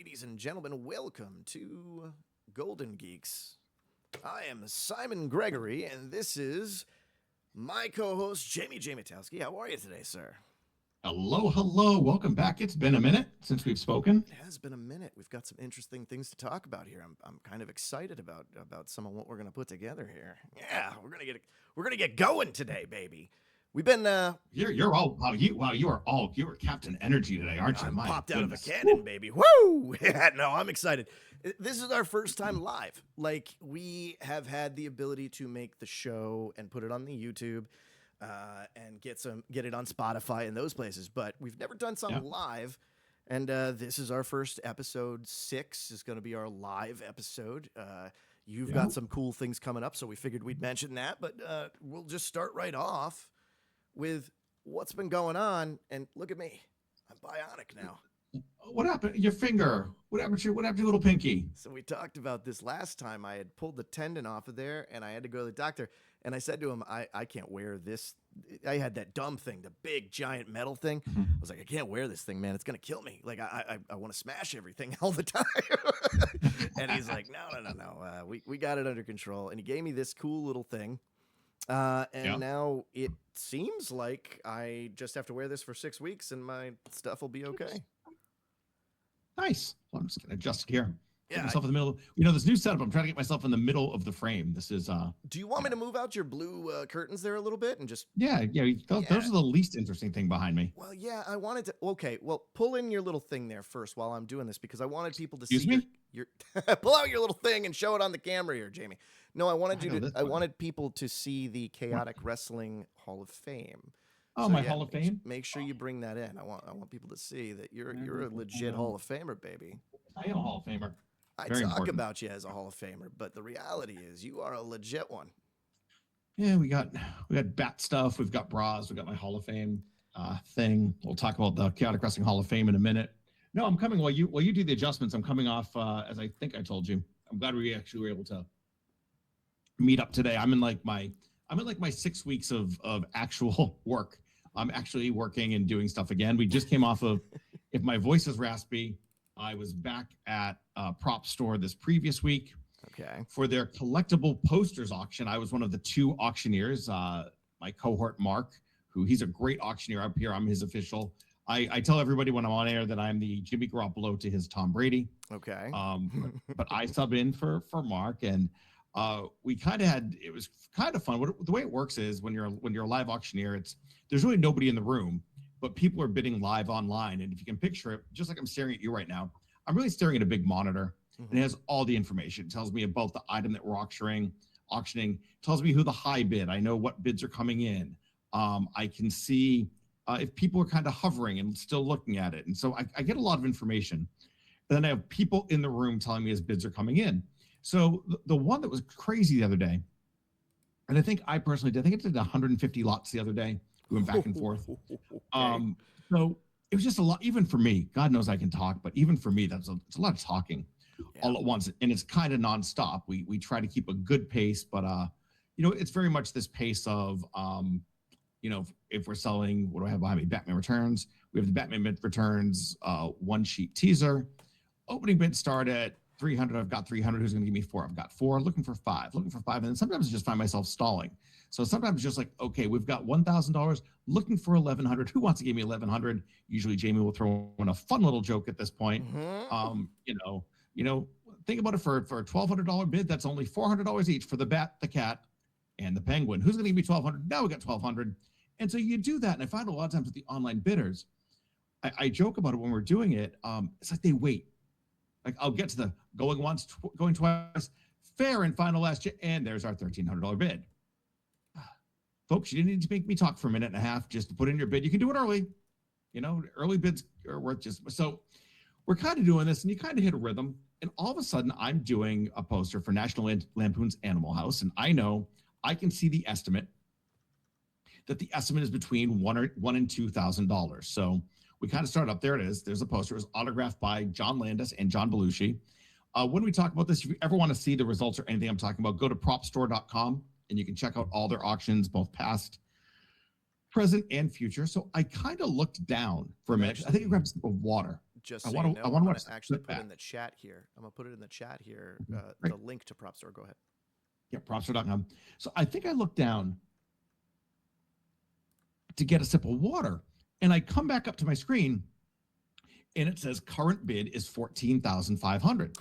Ladies and gentlemen, welcome to Golden Geeks. I am Simon Gregory, and this is my co-host, Jamitkowski. How are you today, sir? Hello, hello. Welcome back. It's been a minute since we've spoken. It has been a minute. We've got some interesting things to talk about here. I'm kind of excited about some of what we're gonna put together here. Yeah, we're gonna get going today, baby. We've been You're all you are Captain Energy today, aren't you? I'm My popped out of a goodness. cannon, baby. Woo! Yeah, no, I'm excited. This is our first time live. Like, we have had the ability to make the show and put it on the YouTube, and get it on Spotify and those places, but we've never done something live. And this is our first episode. 6 is going to be our live episode. You've got some cool things coming up, so we figured we'd mention that. But we'll just start right off with what's been going on. And look at me, I'm bionic now. What happened? Your finger. What happened to your little pinky? So we talked about this last time. I had pulled the tendon off of there, and I had to go to the doctor. And I said to him, I can't wear this. I had that dumb thing, the big giant metal thing. I was like, I can't wear this thing, man. It's gonna kill me. Like, I want to smash everything all the time. And he's like, no. We got it under control. And he gave me this cool little thing. Now it seems like I just have to wear this for 6 weeks, and my stuff will be okay. Nice. Well, I'm just gonna adjust it here. Yeah, Get myself in the middle. This new setup. I'm trying to get myself in the middle of the frame. This is. Do you want me to move out your blue curtains there a little bit and just? Yeah. Those are the least interesting thing behind me. Well, yeah, I wanted to. Okay, well, pull in your little thing there first while I'm doing this, because I wanted people to Excuse see me? your pull out your little thing and show it on the camera here, Jamie. No, I wanted people to see the Chaotic Wrestling Hall of Fame. Oh, so, Hall of Fame. Make sure you bring that in. I want people to see that you're a legit Hall of Famer, baby. I am a Hall of Famer. I talk about you as a Hall of Famer, but the reality is you are a legit one. Yeah, we got bat stuff. We've got bras. We got my Hall of Fame thing. We'll talk about the Chaotic Wrestling Hall of Fame in a minute. No, I'm coming while you do the adjustments. I'm coming off as I think I told you. I'm glad we actually were able to meet up today. I'm in like my 6 weeks of actual work. I'm actually working and doing stuff again. We just came off of, if my voice is raspy, I was back at a prop store this previous week. Okay. For their collectible posters auction. I was one of the 2 auctioneers. My cohort, Mark, he's a great auctioneer up here. I'm his official. I tell everybody when I'm on air that I'm the Jimmy Garoppolo to his Tom Brady. Okay. But I sub in for Mark, and we it was kind of fun. The way it works is when you're a live auctioneer, there's really nobody in the room, but people are bidding live online. And if you can picture it, just like I'm staring at you right now, I'm really staring at a big monitor, and it has all the information. It tells me about the item that we're auctioning. It tells me who the high bid. I know what bids are coming in. I can see if people are kind of hovering and still looking at it. And so I get a lot of information. And then I have people in the room telling me as bids are coming in. So the one that was crazy the other day, and I think I did 150 lots the other day. We went back and forth. Okay. So it was just a lot, even for me. God knows I can talk, but even for me, it's a lot of talking all at once, and it's kind of nonstop. We try to keep a good pace, but it's very much this pace of if we're selling, what do I have behind me? Batman Returns. We have the Batman Returns 1-sheet teaser. Opening bid start at 300. I've got 300. Who's going to give me 4? I've got 4. Looking for 5. And then sometimes I just find myself stalling. So sometimes it's just like, okay, we've got $1,000. Looking for 1,100. Who wants to give me 1,100? Usually Jamie will throw in a fun little joke at this point. Think about it, for a $1,200 bid. That's only $400 each for the bat, the cat, and the penguin. Who's going to give me 1,200? Now we got 1,200. And so you do that. And I find a lot of times with the online bidders, I joke about it when we're doing it. It's like they wait. Like, I'll get to the going once, going twice, fair and final last year, and there's our $1,300 bid. Folks, you didn't need to make me talk for a minute and a half just to put in your bid. You can do it early. Early bids are worth just. So we're kind of doing this, and you kind of hit a rhythm, and all of a sudden I'm doing a poster for National Lampoon's Animal House, and I know I can see the estimate, that the estimate is between $1,000 and $2,000. So we kind of start up. There it is. There's a poster. It was autographed by John Landis and John Belushi. When we talk about this, if you ever want to see the results or anything I'm talking about, go to propstore.com, and you can check out all their auctions, both past, present, and future. So I kind of looked down for a minute. I think I grabbed a sip of water. just I so want you to. know, I want I'm to going watch to actually the put it back. in the chat here. I'm going to put it in the chat here, Right. the link to Prop Store. Go ahead. Yeah, propstore.com. So I think I looked down to get a sip of water, and I come back up to my screen, and it says current bid is 14,500.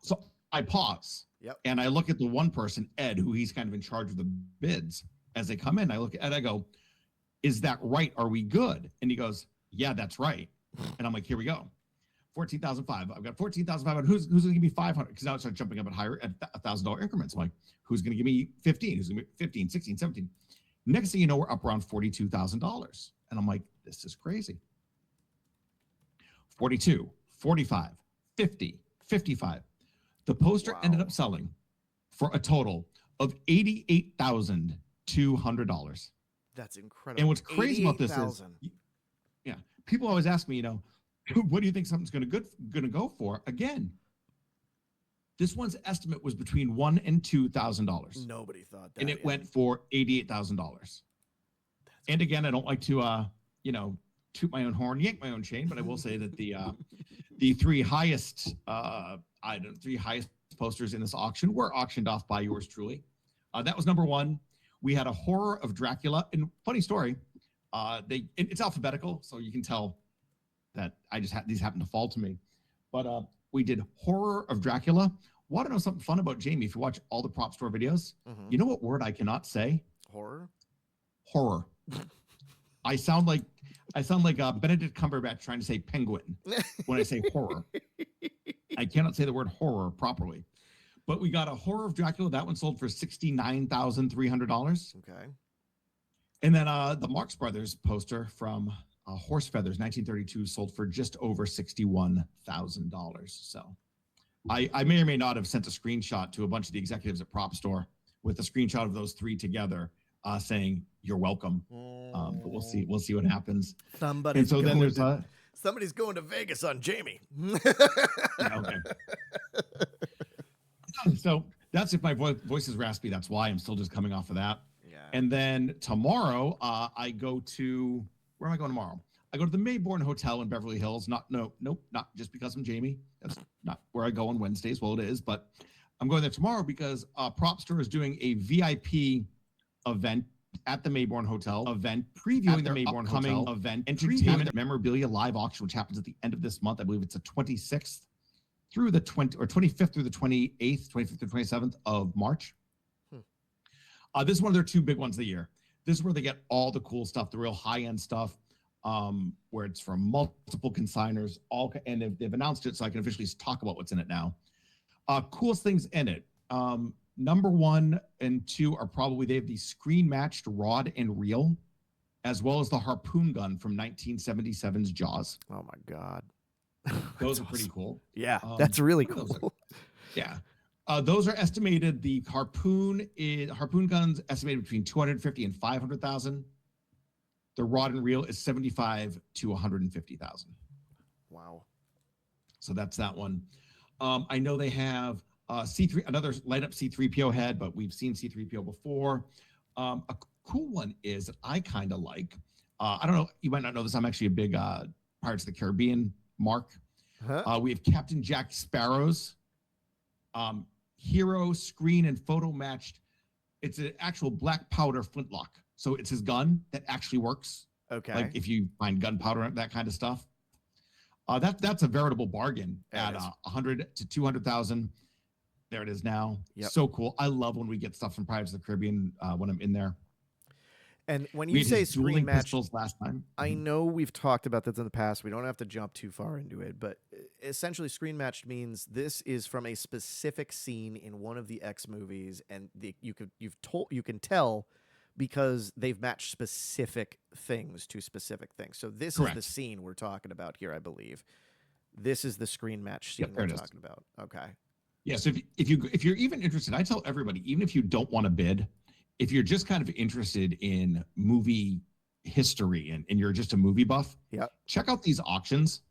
So I pause. Yep. And I look at the one person, Ed, who he's kind of in charge of the bids. As they come in, I look at Ed, I go, is that right? Are we good? And he goes, yeah, that's right. And I'm like, here we go. 14,500. I've got 14,500. Who's going to give me 500? Because now it starts jumping up at higher at $1,000 increments. I'm like, who's going to give me 15? Who's going to be 15, 16, 17? Next thing you know, we're up around $42,000. And I'm like, this is crazy. 42, 45, 50, 55. The poster ended up selling for a total of $88,200. That's incredible. And what's crazy about this is, yeah, people always ask me, what do you think something's going to go for? Again, this one's estimate was between $1,000 and $2,000. Nobody thought that. And it went for $88,000. And again, I don't like to, toot my own horn, yank my own chain, but I will say that the three highest posters in this auction were auctioned off by yours truly. That was number one. We had a horror of Dracula, and funny story, it's alphabetical, so you can tell that these happen to fall to me. But we did horror of Dracula. Want to know something fun about Jamie? If you watch all the Prop Store videos, you know what word I cannot say? Horror. I sound like Benedict Cumberbatch trying to say penguin when I say horror. I cannot say the word horror properly. But we got a horror of Dracula. That one sold for $69,300. Okay. And then the Marx Brothers poster from Horse Feathers, 1932, sold for just over $61,000. So I may or may not have sent a screenshot to a bunch of the executives at Prop Store with a screenshot of those three together, saying you're welcome. But we'll see what happens. Somebody's going to Vegas on Jamie. Yeah, okay. So that's if my voice is raspy. That's why I'm still just coming off of that. Yeah. And then tomorrow, I go to, where am I going tomorrow? I go to the Mayborn Hotel in Beverly Hills. Not just because I'm Jamie. That's not where I go on Wednesdays. Well, it is, but I'm going there tomorrow because Prop Store is doing a VIP event at the Mayborn Hotel, previewing their upcoming event, entertainment memorabilia live auction, which happens at the end of this month. I believe it's the 26th through the 25th through the 28th, 25th through 27th of March. This is one of their two big ones of the year. This is where they get all the cool stuff, the real high-end stuff, where it's from multiple consigners, and they've announced it, so I can officially talk about what's in it now. Coolest things in it. Number 1 and 2 are probably, they have the screen-matched rod and reel, as well as the harpoon gun from 1977's Jaws. Oh, my God. Those are pretty cool. Yeah, that's really cool. Yeah. Those are estimated, the harpoon guns estimated between $250,000 and $500,000. The rod and reel is $75,000 to $150,000. Wow. So that's that one. I know they have C3, another light up C3PO head, but we've seen C3PO before. A cool one is that I kind of like. I don't know, you might not know this. I'm actually a big Pirates of the Caribbean mark. We have Captain Jack Sparrow's hero screen and photo matched. It's an actual black powder flintlock. So it's his gun that actually works. Okay. Like if you find gunpowder, that kind of stuff. That's a veritable bargain at $100,000 to $200,000. There it is now. Yep. So cool. I love when we get stuff from Pirates of the Caribbean when I'm in there. And when you say screen match, last time, I know we've talked about this in the past. We don't have to jump too far into it, but essentially, screen matched means this is from a specific scene in one of the X movies, and you can tell because they've matched specific things to specific things. So this Correct. is the scene we're talking about here, I believe. This is the screen match scene we're talking about. Okay. Yes. Yeah, so if you're even interested, I tell everybody, even if you don't want to bid, if you're just kind of interested in movie history and you're just a movie buff, check out these auctions,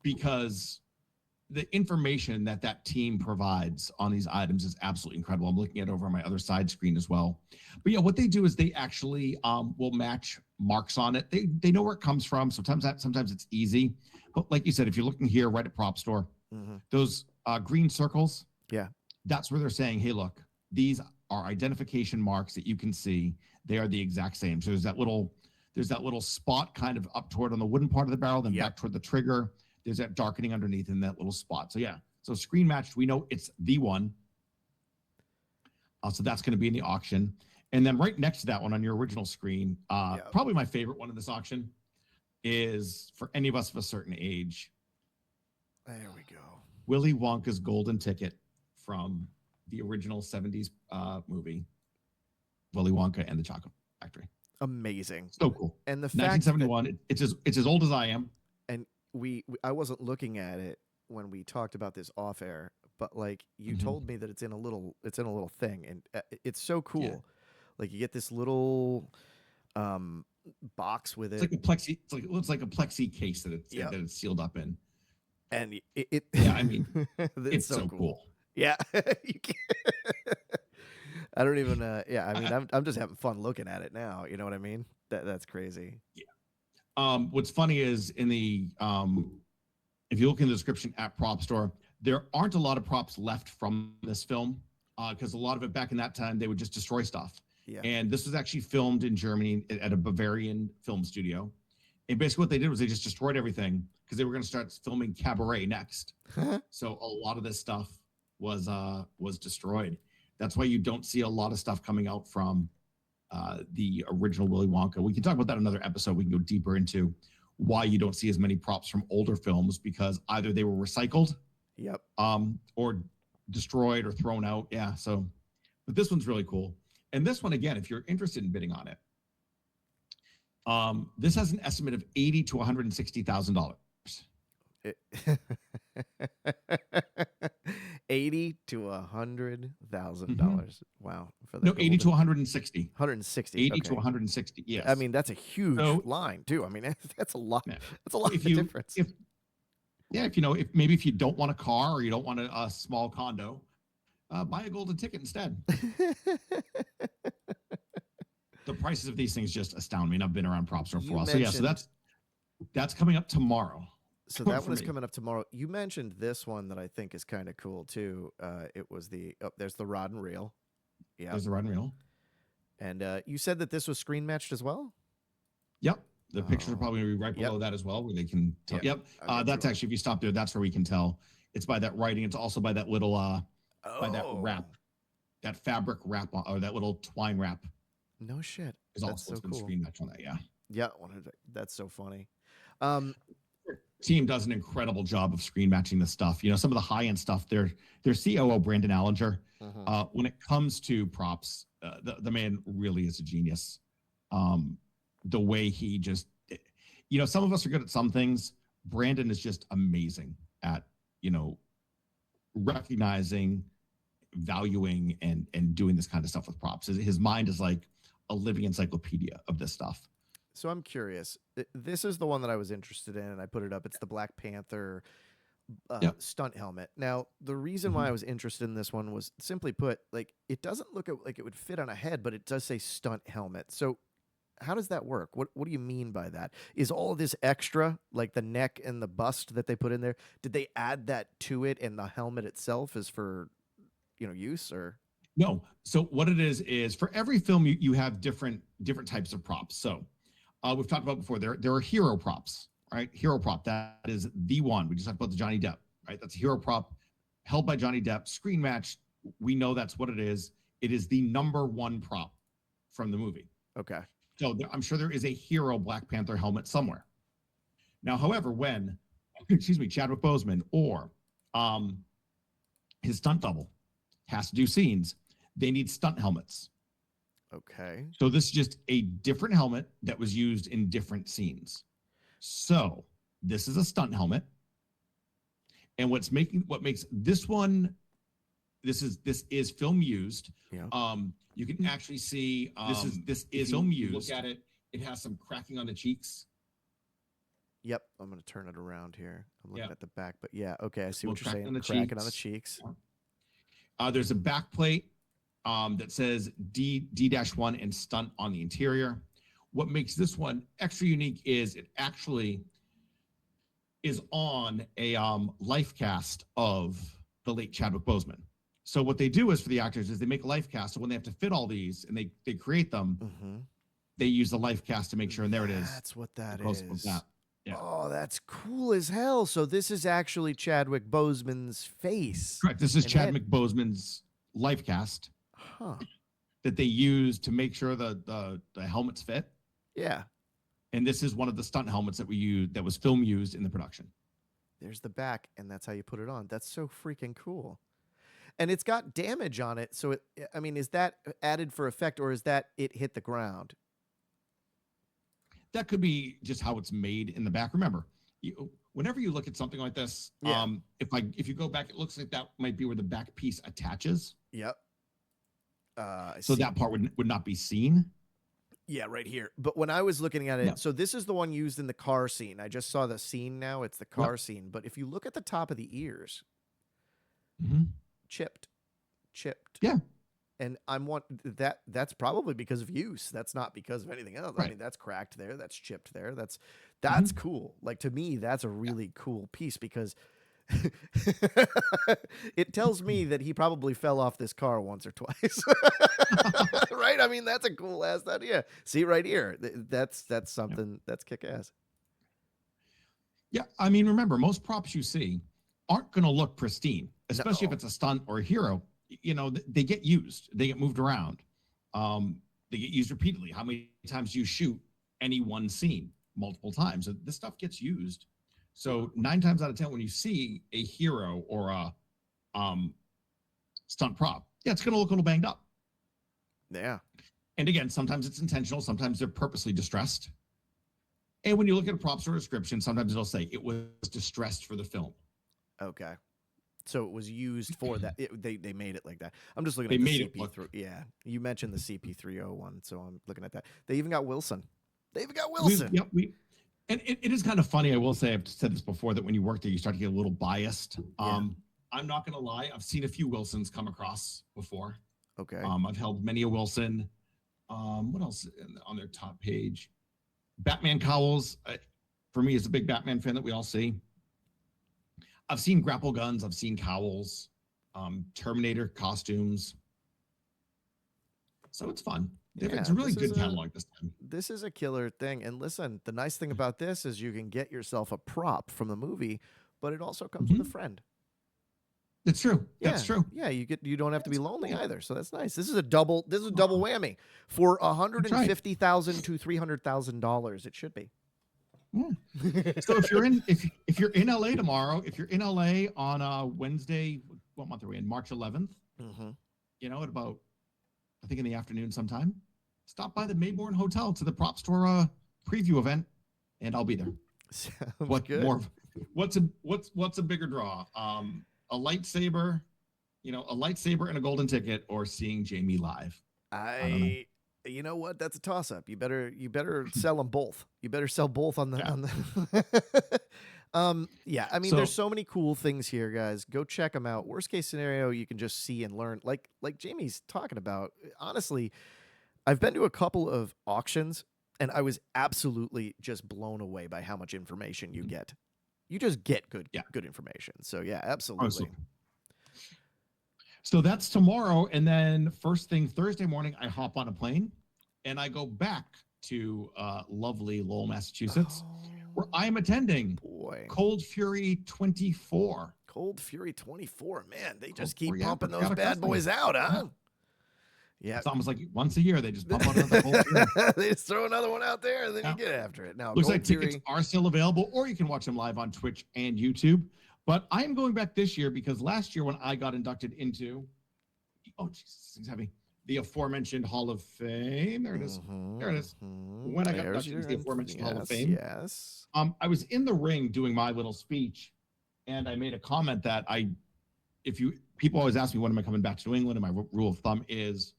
because the information that team provides on these items is absolutely incredible. I'm looking at it over on my other side screen as well. But yeah, what they do is they actually will match marks on it. They know where it comes from. Sometimes it's easy, But like you said, if you're looking here right at Prop Store, those green circles, yeah, that's where they're saying, hey, look, these are identification marks that you can see. They are the exact same. So there's that little spot kind of up toward on the wooden part of the barrel, then back toward the trigger. There's that darkening underneath in that little spot. So yeah, so screen matched, we know it's the one. So that's going to be in the auction. And then right next to that one on your original screen, probably my favorite one in this auction is, for any of us of a certain age, there we go, Willy Wonka's Golden Ticket from the original 70s movie, Willy Wonka and the Chocolate Factory. Amazing. So cool. And the 1971, fact it's as old as I am. And I wasn't looking at it when we talked about this off air, but like you told me that it's in a little thing, and it's so cool. Yeah. Like you get this little box with it. It's like a plexi. It looks like a plexi case that it's sealed up in. And I mean, it's so cool. Yeah, you can't. I don't even. I mean, I'm just having fun looking at it now. You know what I mean? That's crazy. Yeah. What's funny is in the if you look in the description at Prop Store, there aren't a lot of props left from this film because a lot of it back in that time they would just destroy stuff. Yeah. And this was actually filmed in Germany at a Bavarian film studio. And basically what they did was they just destroyed everything because they were going to start filming Cabaret next. So a lot of this stuff was destroyed. That's why you don't see a lot of stuff coming out from the original Willy Wonka. We can talk about that in another episode. We can go deeper into why you don't see as many props from older films, because either they were recycled, or destroyed or thrown out. Yeah. So, but this one's really cool. And this one, again, if you're interested in bidding on it, this has an estimate of $80,000 to $160,000. $80,000 to $100,000. Wow. For the 80 to 160. 160. 80 to 160. Yes. I mean, that's a huge line too. I mean, that's a lot. Yeah. That's a lot of difference. If you don't want a car or you don't want a small condo, buy a golden ticket instead. The prices of these things just astound me, and I've been around Prop Store for a while. So that's coming up tomorrow. So that one is coming up tomorrow. You mentioned this one that I think is kind of cool too. It was there's the rod and reel. Yeah, there's the rod and reel. And you said that this was screen matched as well? Yep. The pictures are probably going to be right below that as well, where they can tell. Yep. That's actually, if you stop there, that's where we can tell. It's by that writing. It's also by that little, by that wrap, that fabric wrap, or that little twine wrap. No shit. There's also so cool. Screen match on that. Yeah. Yeah. That's so funny. Team does an incredible job of screen matching this stuff. You know, some of the high end stuff. Their COO Brandon Allinger. When it comes to props, the man really is a genius. The way he just, some of us are good at some things. Brandon is just amazing at, recognizing, valuing, and doing this kind of stuff with props. His mind is like a living encyclopedia of this stuff. So I'm curious. This is the one that I was interested in, and I put it up. It's the Black Panther stunt helmet. Now, the reason why I was interested in this one was, simply put, like, it doesn't look like it would fit on a head, but it does say stunt helmet. So how does that work? What do you mean by that? Is all of this extra, like the neck and the bust that they put in there, did they add that to it, and the helmet itself is for, use, or? No. So what it is for every film, you have different types of props. So we've talked about before, there are hero props, right? Hero prop, that is the one. We just talked about the Johnny Depp, right? That's a hero prop held by Johnny Depp, screen matched. We know that's what it is. It is the number one prop from the movie. Okay. So I'm sure there is a hero Black Panther helmet somewhere. Now, however, when, Chadwick Boseman or his stunt double has to do scenes, they need stunt helmets. Okay. So this is just a different helmet that was used in different scenes. So this is a stunt helmet. And what makes this one, this is film used. Yeah. You can actually see this is film used. Look at it. It has some cracking on the cheeks. Yep. I'm going to turn it around here. I'm looking at the back, but yeah. Okay. I see what you're saying. Cracking on the cheeks. There's a back plate that says D-1 and stunt on the interior. What makes this one extra unique is it actually is on a life cast of the late Chadwick Boseman. So what they do is for the actors is they make a life cast. So when they have to fit all these and they create them, they use the life cast to make sure. And there it is. That's what that is. is. Yeah. Oh, that's cool as hell. So this is actually Chadwick Boseman's face. Correct. This is Chadwick Boseman's life cast that they use to make sure the helmets fit. Yeah. And this is one of the stunt helmets that we used, that was film used in the production. There's the back, and that's how you put it on. That's so freaking cool. And it's got damage on it. So, is that added for effect, or is that it hit the ground? That could be just how it's made in the back. Remember, whenever you look at something like this, if you go back, it looks like that might be where the back piece attaches. Yep. So that part would not be seen. Yeah, right here. But when I was looking at it, so this is the one used in the car scene. I just saw the scene now. It's the car scene. But if you look at the top of the ears, chipped. Yeah. And that's probably because of use. That's not because of anything else. Right. I mean, that's cracked there. That's chipped there. That's cool. Like, to me, that's a really cool piece because it tells me that he probably fell off this car once or twice. Right? I mean, that's a cool ass idea. See right here. That's something that's kick ass. Yeah. I mean, remember, most props you see aren't going to look pristine, especially if it's a stunt or a hero. You know, they get used, they get moved around. They get used repeatedly. How many times do you shoot any one scene? Multiple times. This stuff gets used. So 9 times out of 10, when you see a hero or a stunt prop, it's going to look a little banged up. Yeah. And again, sometimes it's intentional. Sometimes they're purposely distressed. And when you look at a props or description, sometimes it'll say it was distressed for the film. Okay. So it was used for that. They made it like that. I'm just looking at the CP3. Yeah. You mentioned the CP301, so I'm looking at that. They even got Wilson. And it is kind of funny. I will say, I've said this before, that when you work there, you start to get a little biased. I'm not going to lie. I've seen a few Wilsons come across before. Okay. I've held many a Wilson. What else on their top page? Batman cowls. For me, as a big Batman fan that we all see. I've seen grapple guns. I've seen cowls. Terminator costumes. So it's fun. It's a really good catalog this time. This is a killer thing. And listen, the nice thing about this is you can get yourself a prop from the movie, but it also comes with a friend. That's true. That's true. Yeah, you don't have to be lonely either. So that's nice. This is a double whammy for $150,000 to $300,000. It should be. Yeah. So if you're in LA tomorrow, if you're in LA on Wednesday, what month are we in? March 11th. You know, at about, I think in the afternoon sometime, stop by the Mayborn Hotel to the Prop Store preview event, and I'll be there. What's a bigger draw? A lightsaber, a lightsaber and a golden ticket, or seeing Jamie live? You know what? That's a toss up. You better sell them both. You better sell both on the. I mean, there's so many cool things here, guys. Go check them out. Worst case scenario, you can just see and learn. Like Jamie's talking about. Honestly, I've been to a couple of auctions, and I was absolutely just blown away by how much information you get. You just get good information. So yeah, absolutely. Awesome. So that's tomorrow, and then first thing Thursday morning, I hop on a plane, and I go back to lovely Lowell, Massachusetts, where I'm attending Cold Fury 24. Cold Fury 24, man, they just keep pumping those bad boys out, huh? Yeah, it's almost like once a year they just pump out another Cold Fury. They just throw another one out there, and then you get after it. Now, looks Cold like tickets are still available, or you can watch them live on Twitch and YouTube. But I am going back this year because last year when I got inducted into, this thing's heavy, the aforementioned Hall of Fame. There it is. There it is. When I got inducted into the aforementioned Hall of Fame, I was in the ring doing my little speech, and I made a comment that people always ask me when am I coming back to New England, and my rule of thumb is,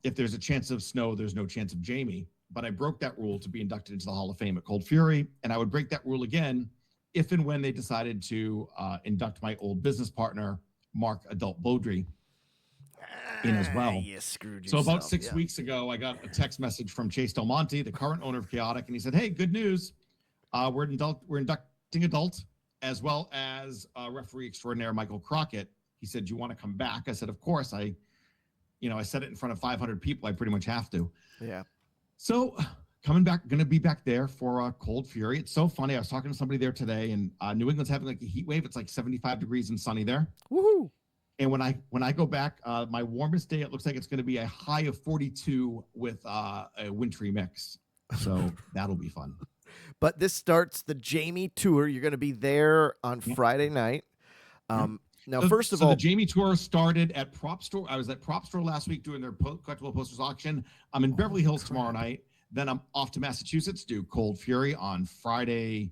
if there's a chance of snow, there's no chance of Jamie. But I broke that rule to be inducted into the Hall of Fame at Cold Fury, and I would break that rule again if and when they decided to induct my old business partner, Mark Adult Beaudry, in as well. You screwed so yourself. about 6 weeks ago, I got a text message from Chase Del Monte, the current owner of Chaotic, and he said, "Hey, good news. We're adult, as well as referee extraordinaire Michael Crockett. He said, "Do you want to come back?" I said, "Of course." I said it in front of 500 people. I pretty much have to. Yeah. So coming back, going to be back there for Cold Fury. It's so funny. I was talking to somebody there today, and New England's having like a heat wave. It's like 75 degrees and sunny there. Woohoo! And when I go back, my warmest day, it looks like it's going to be a high of 42 with a wintry mix. So that'll be fun. But this starts the Jamie tour. You're going to be there on Friday night. Now, first of all, the Jamie tour started at Prop Store. I was at Prop Store last week doing their collectible posters auction. I'm in Beverly Hills tomorrow night. Then I'm off to Massachusetts to do Cold Fury on Friday,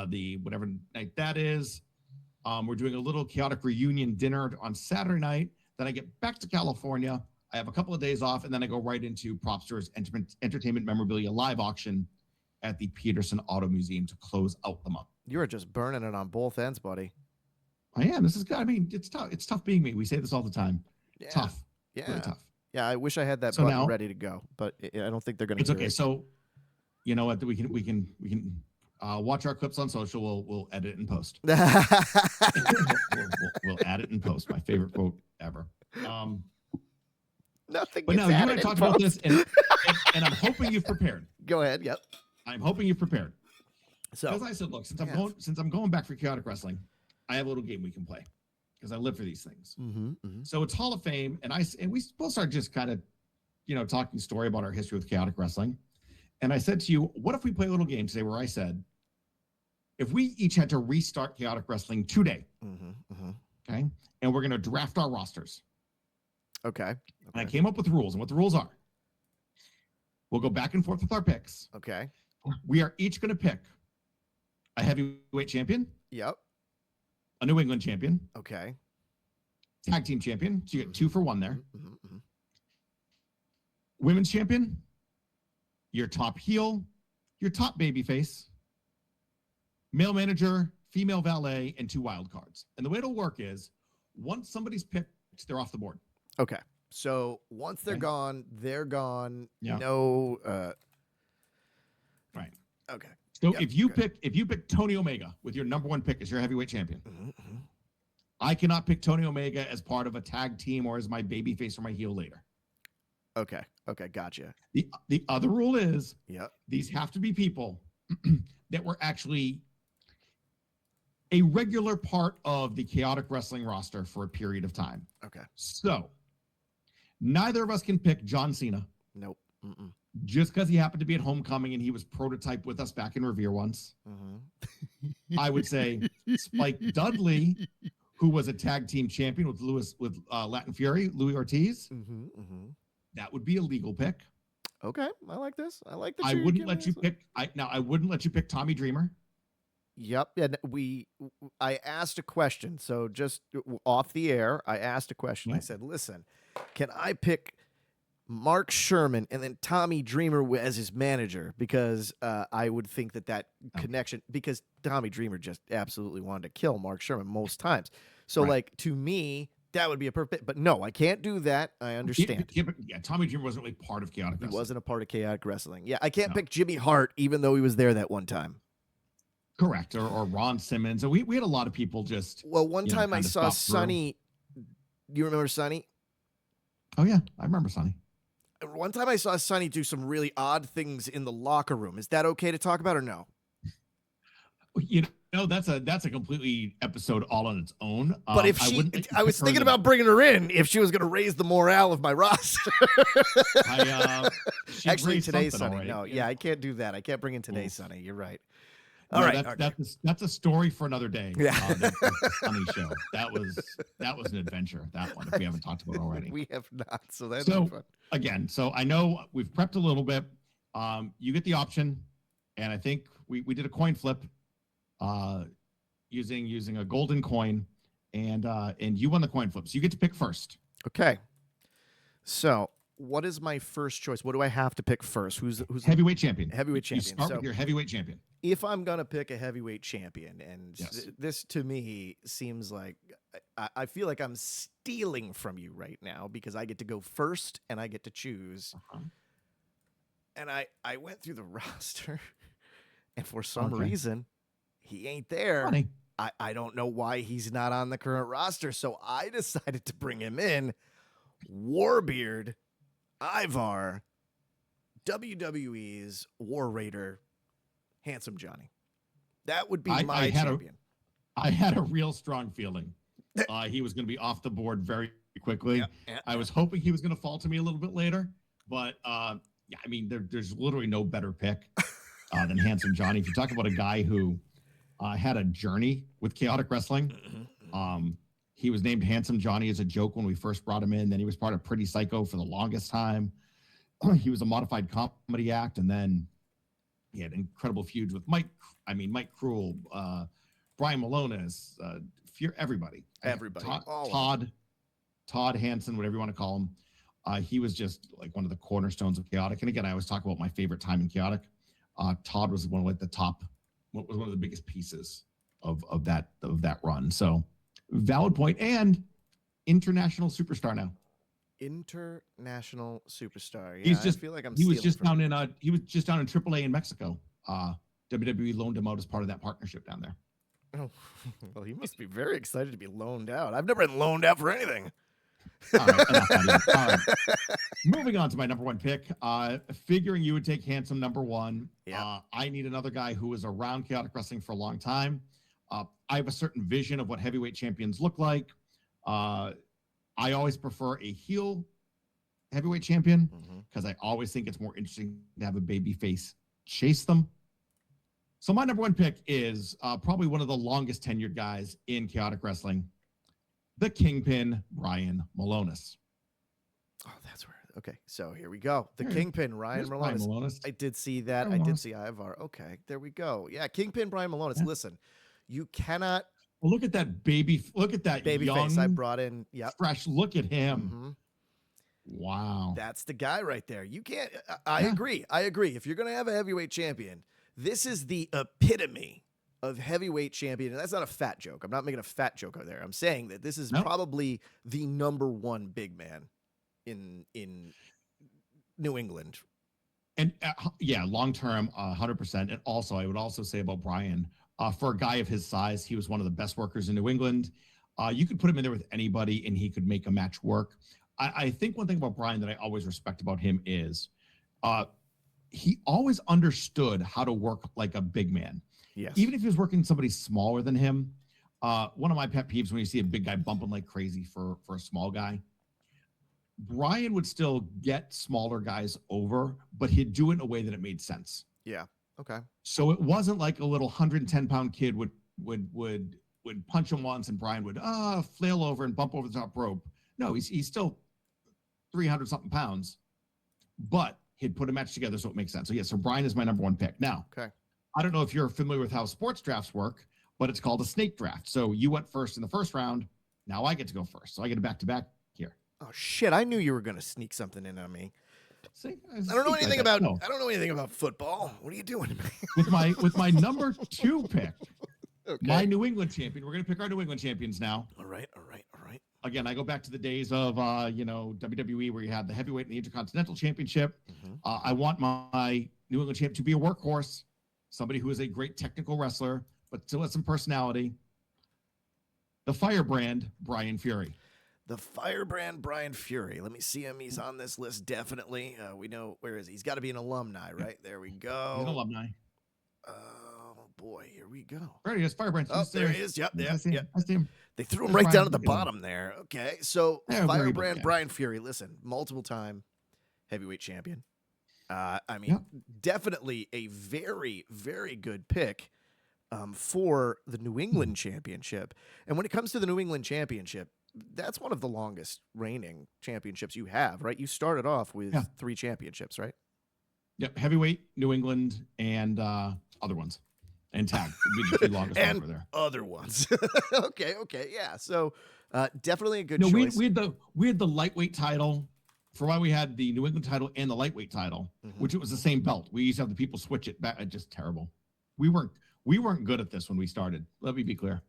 the whatever night that is. We're doing a little chaotic reunion dinner on Saturday night. Then I get back to California. I have a couple of days off, and then I go right into Prop Store's entertainment memorabilia live auction at the Peterson Auto Museum to close out the month. You are just burning it on both ends, buddy. I am. This is good. I mean, it's tough. It's tough being me. We say this all the time. Yeah. Tough. Yeah. Really tough. Yeah, I wish I had that So button now- ready to go, but I don't think they're going to. It's okay. So, you know what? We can watch our clips on social. We'll edit and post. we'll add it and post. My favorite quote ever. Nothing. But no, you and I talked about this, and I'm hoping you've prepared. Go ahead. Yep. I'm hoping you've prepared. So, Because I said, look, since I'm going back for chaotic wrestling, I have a little game we can play because I live for these things. So it's Hall of Fame, and we both started just kind of, talking story about our history with chaotic wrestling. And I said to you, what if we play a little game today where I said, if we each had to restart chaotic wrestling today, okay, and we're going to draft our rosters. Okay. And I came up with rules, and what the rules are. We'll go back and forth with our picks. Okay. We are each going to pick a heavyweight champion, Yep. a New England champion, Okay. tag team champion. So you get 2 for 1 there. Mm-hmm. Women's champion, your top heel, your top babyface, male manager, female valet, and 2 wild cards. And the way it'll work is once somebody's picked, they're off the board. Okay. So once they're gone, they're gone. Yeah. No. Right. Okay. So if you pick Tony Omega with your number 1 pick as your heavyweight champion, I cannot pick Tony Omega as part of a tag team or as my babyface or my heel later. Okay. Okay. Gotcha. The other rule is Yep. these have to be people that were actually a regular part of the chaotic wrestling roster for a period of time. Okay. So neither of us can pick John Cena Nope. just because he happened to be at Homecoming and he was prototype with us back in Revere once. I would say Spike Dudley, who was a tag team champion with Latin Fury, Louis Ortiz. That would be a legal pick. Okay. I like this. I like this. I wouldn't let you pick. I wouldn't let you pick Tommy Dreamer. Yep. And I asked a question. So just off the air, I asked a question. I said, listen, can I pick Mark Sherman and then Tommy Dreamer as his manager? Because I would think that connection, because Tommy Dreamer just absolutely wanted to kill Mark Sherman most times. So to me, that would be a perfect, but no, I can't do that. I understand. Yeah, Tommy Dreamer wasn't really part of chaotic wrestling. He wasn't a part of chaotic wrestling. Yeah, I can't pick Jimmy Hart, even though he was there that one time. Correct. Or Ron Simmons. So we had a lot of people just. Well, one time I saw Sonny. Do you remember Sonny? Oh, yeah. I remember Sonny. One time I saw Sonny do some really odd things in the locker room. Is that okay to talk about or no? That's a completely episode all on its own. But if I was thinking about bringing her in if she was going to raise the morale of my roster. Actually, today's Sonny. No, I can't do that. I can't bring in today's Sonny. You're right. All right. That's a story for another day. Yeah. The Sonny show. That was an adventure. That one, if we haven't talked about it already. We have not. So that's fun. Again, so I know we've prepped a little bit. You get the option, and I think we did a coin flip. Using a golden coin, and you won the coin flip, so you get to pick first. Okay. So, what is my first choice? What do I have to pick first? Who's heavyweight champion? Heavyweight champion. You start with your heavyweight champion. If I'm gonna pick a heavyweight champion, and this to me seems like I feel like I'm stealing from you right now because I get to go first and I get to choose. And I went through the roster, and for some reason, He ain't there. Funny. I don't know why he's not on the current roster, so I decided to bring him in. Warbeard, Ivar, WWE's War Raider, Handsome Johnny. That would be my champion. I had a real strong feeling he was going to be off the board very quickly. I was hoping he was going to fall to me a little bit later, but yeah, I mean, there's literally no better pick than Handsome Johnny. If you talk about a guy who had a journey with chaotic wrestling, he was named Handsome Johnny as a joke when we first brought him in. Then he was part of Pretty Psycho for the longest time. He was a modified comedy act, and then he had incredible feuds with Mike Cruel, Brian Malonis, everybody. Todd Hansen, whatever you want to call him. He was just like one of the cornerstones of chaotic. And again, I always talk about my favorite time in chaotic. Todd was one of like the top, what was one of the biggest pieces of that run. So valid point, and international superstar now. International superstar. Yeah, I feel like he was just down in AAA in Mexico. WWE loaned him out as part of that partnership down there. Oh, well, he must be very excited to be loaned out. I've never been loaned out for anything. All right. Moving on to my number one pick. Figuring you would take Handsome number one. Yeah. I need another guy who was around chaotic wrestling for a long time. I have a certain vision of what heavyweight champions look like. I always prefer a heel heavyweight champion because I always think it's more interesting to have a baby face chase them. So my number one pick is probably one of the longest tenured guys in chaotic wrestling, the Kingpin, Brian Malonis. Oh, that's where. Okay, so here we go. The Kingpin, Brian Malonis. I did see that. I did see Ivar. Okay, there we go. Yeah, Kingpin, Brian Malonis. Yeah. Listen, you cannot. Well, look at that baby. Look at that baby young, face I brought in. Yep. Fresh. Look at him. Wow. That's the guy right there. You can't. I agree. If you're going to have a heavyweight champion, this is the epitome of heavyweight champion. And that's not a fat joke. I'm not making a fat joke over there. I'm saying that this is probably the number one big man in New England. And yeah, long term, 100%. And also, I would also say about Brian, for a guy of his size, he was one of the best workers in New England. You could put him in there with anybody, and he could make a match work. I think one thing about Brian that I always respect about him is he always understood how to work like a big man. Yes. Even if he was working somebody smaller than him. One of my pet peeves when you see a big guy bumping like crazy for a small guy. Brian would still get smaller guys over, but he'd do it in a way that it made sense. Yeah. Okay. So it wasn't like a little 110-pound kid would punch him once and Brian would flail over and bump over the top rope. No, he's still 300-something pounds, but he'd put a match together so it makes sense. So yeah, so Brian is my number one pick. Now, okay. I don't know if you're familiar with how sports drafts work, but it's called a snake draft. So you went first in the first round. Now I get to go first. So I get a back-to-back here. Oh shit! I knew you were going to sneak something in on me. See, I don't know anything about. No. I don't know anything about football. What are you doing to me? with my number two pick, my New England champion. We're going to pick our New England champions now. All right. Again, I go back to the days of WWE where you had the heavyweight and the Intercontinental Championship. I want my New England champion to be a workhorse, somebody who is a great technical wrestler, but still has some personality. The Firebrand, Brian Fury. The Firebrand Brian Fury. Let me see him. He's on this list, definitely. We know, where is he? He's got to be an alumni, right? There we go. He's an alumni. Oh, boy. Here we go. There he is, Firebrand. Oh, there he is. Yep. I see him. They threw him right down at the bottom there. Okay. So, Firebrand Brian Fury. Listen, multiple-time heavyweight champion. Definitely a very, very good pick for the New England Championship. And when it comes to the New England Championship, that's one of the longest reigning championships you have, right? You started off with 3 championships, right? Yep. Heavyweight, New England, and other ones. And tag. Would be the longest and over there. Other ones. Okay. Yeah. So definitely a good choice. We had the lightweight title. For a while, we had the New England title and the lightweight title, which it was the same belt. We used to have the people switch it back. Just terrible. We weren't good at this when we started. Let me be clear.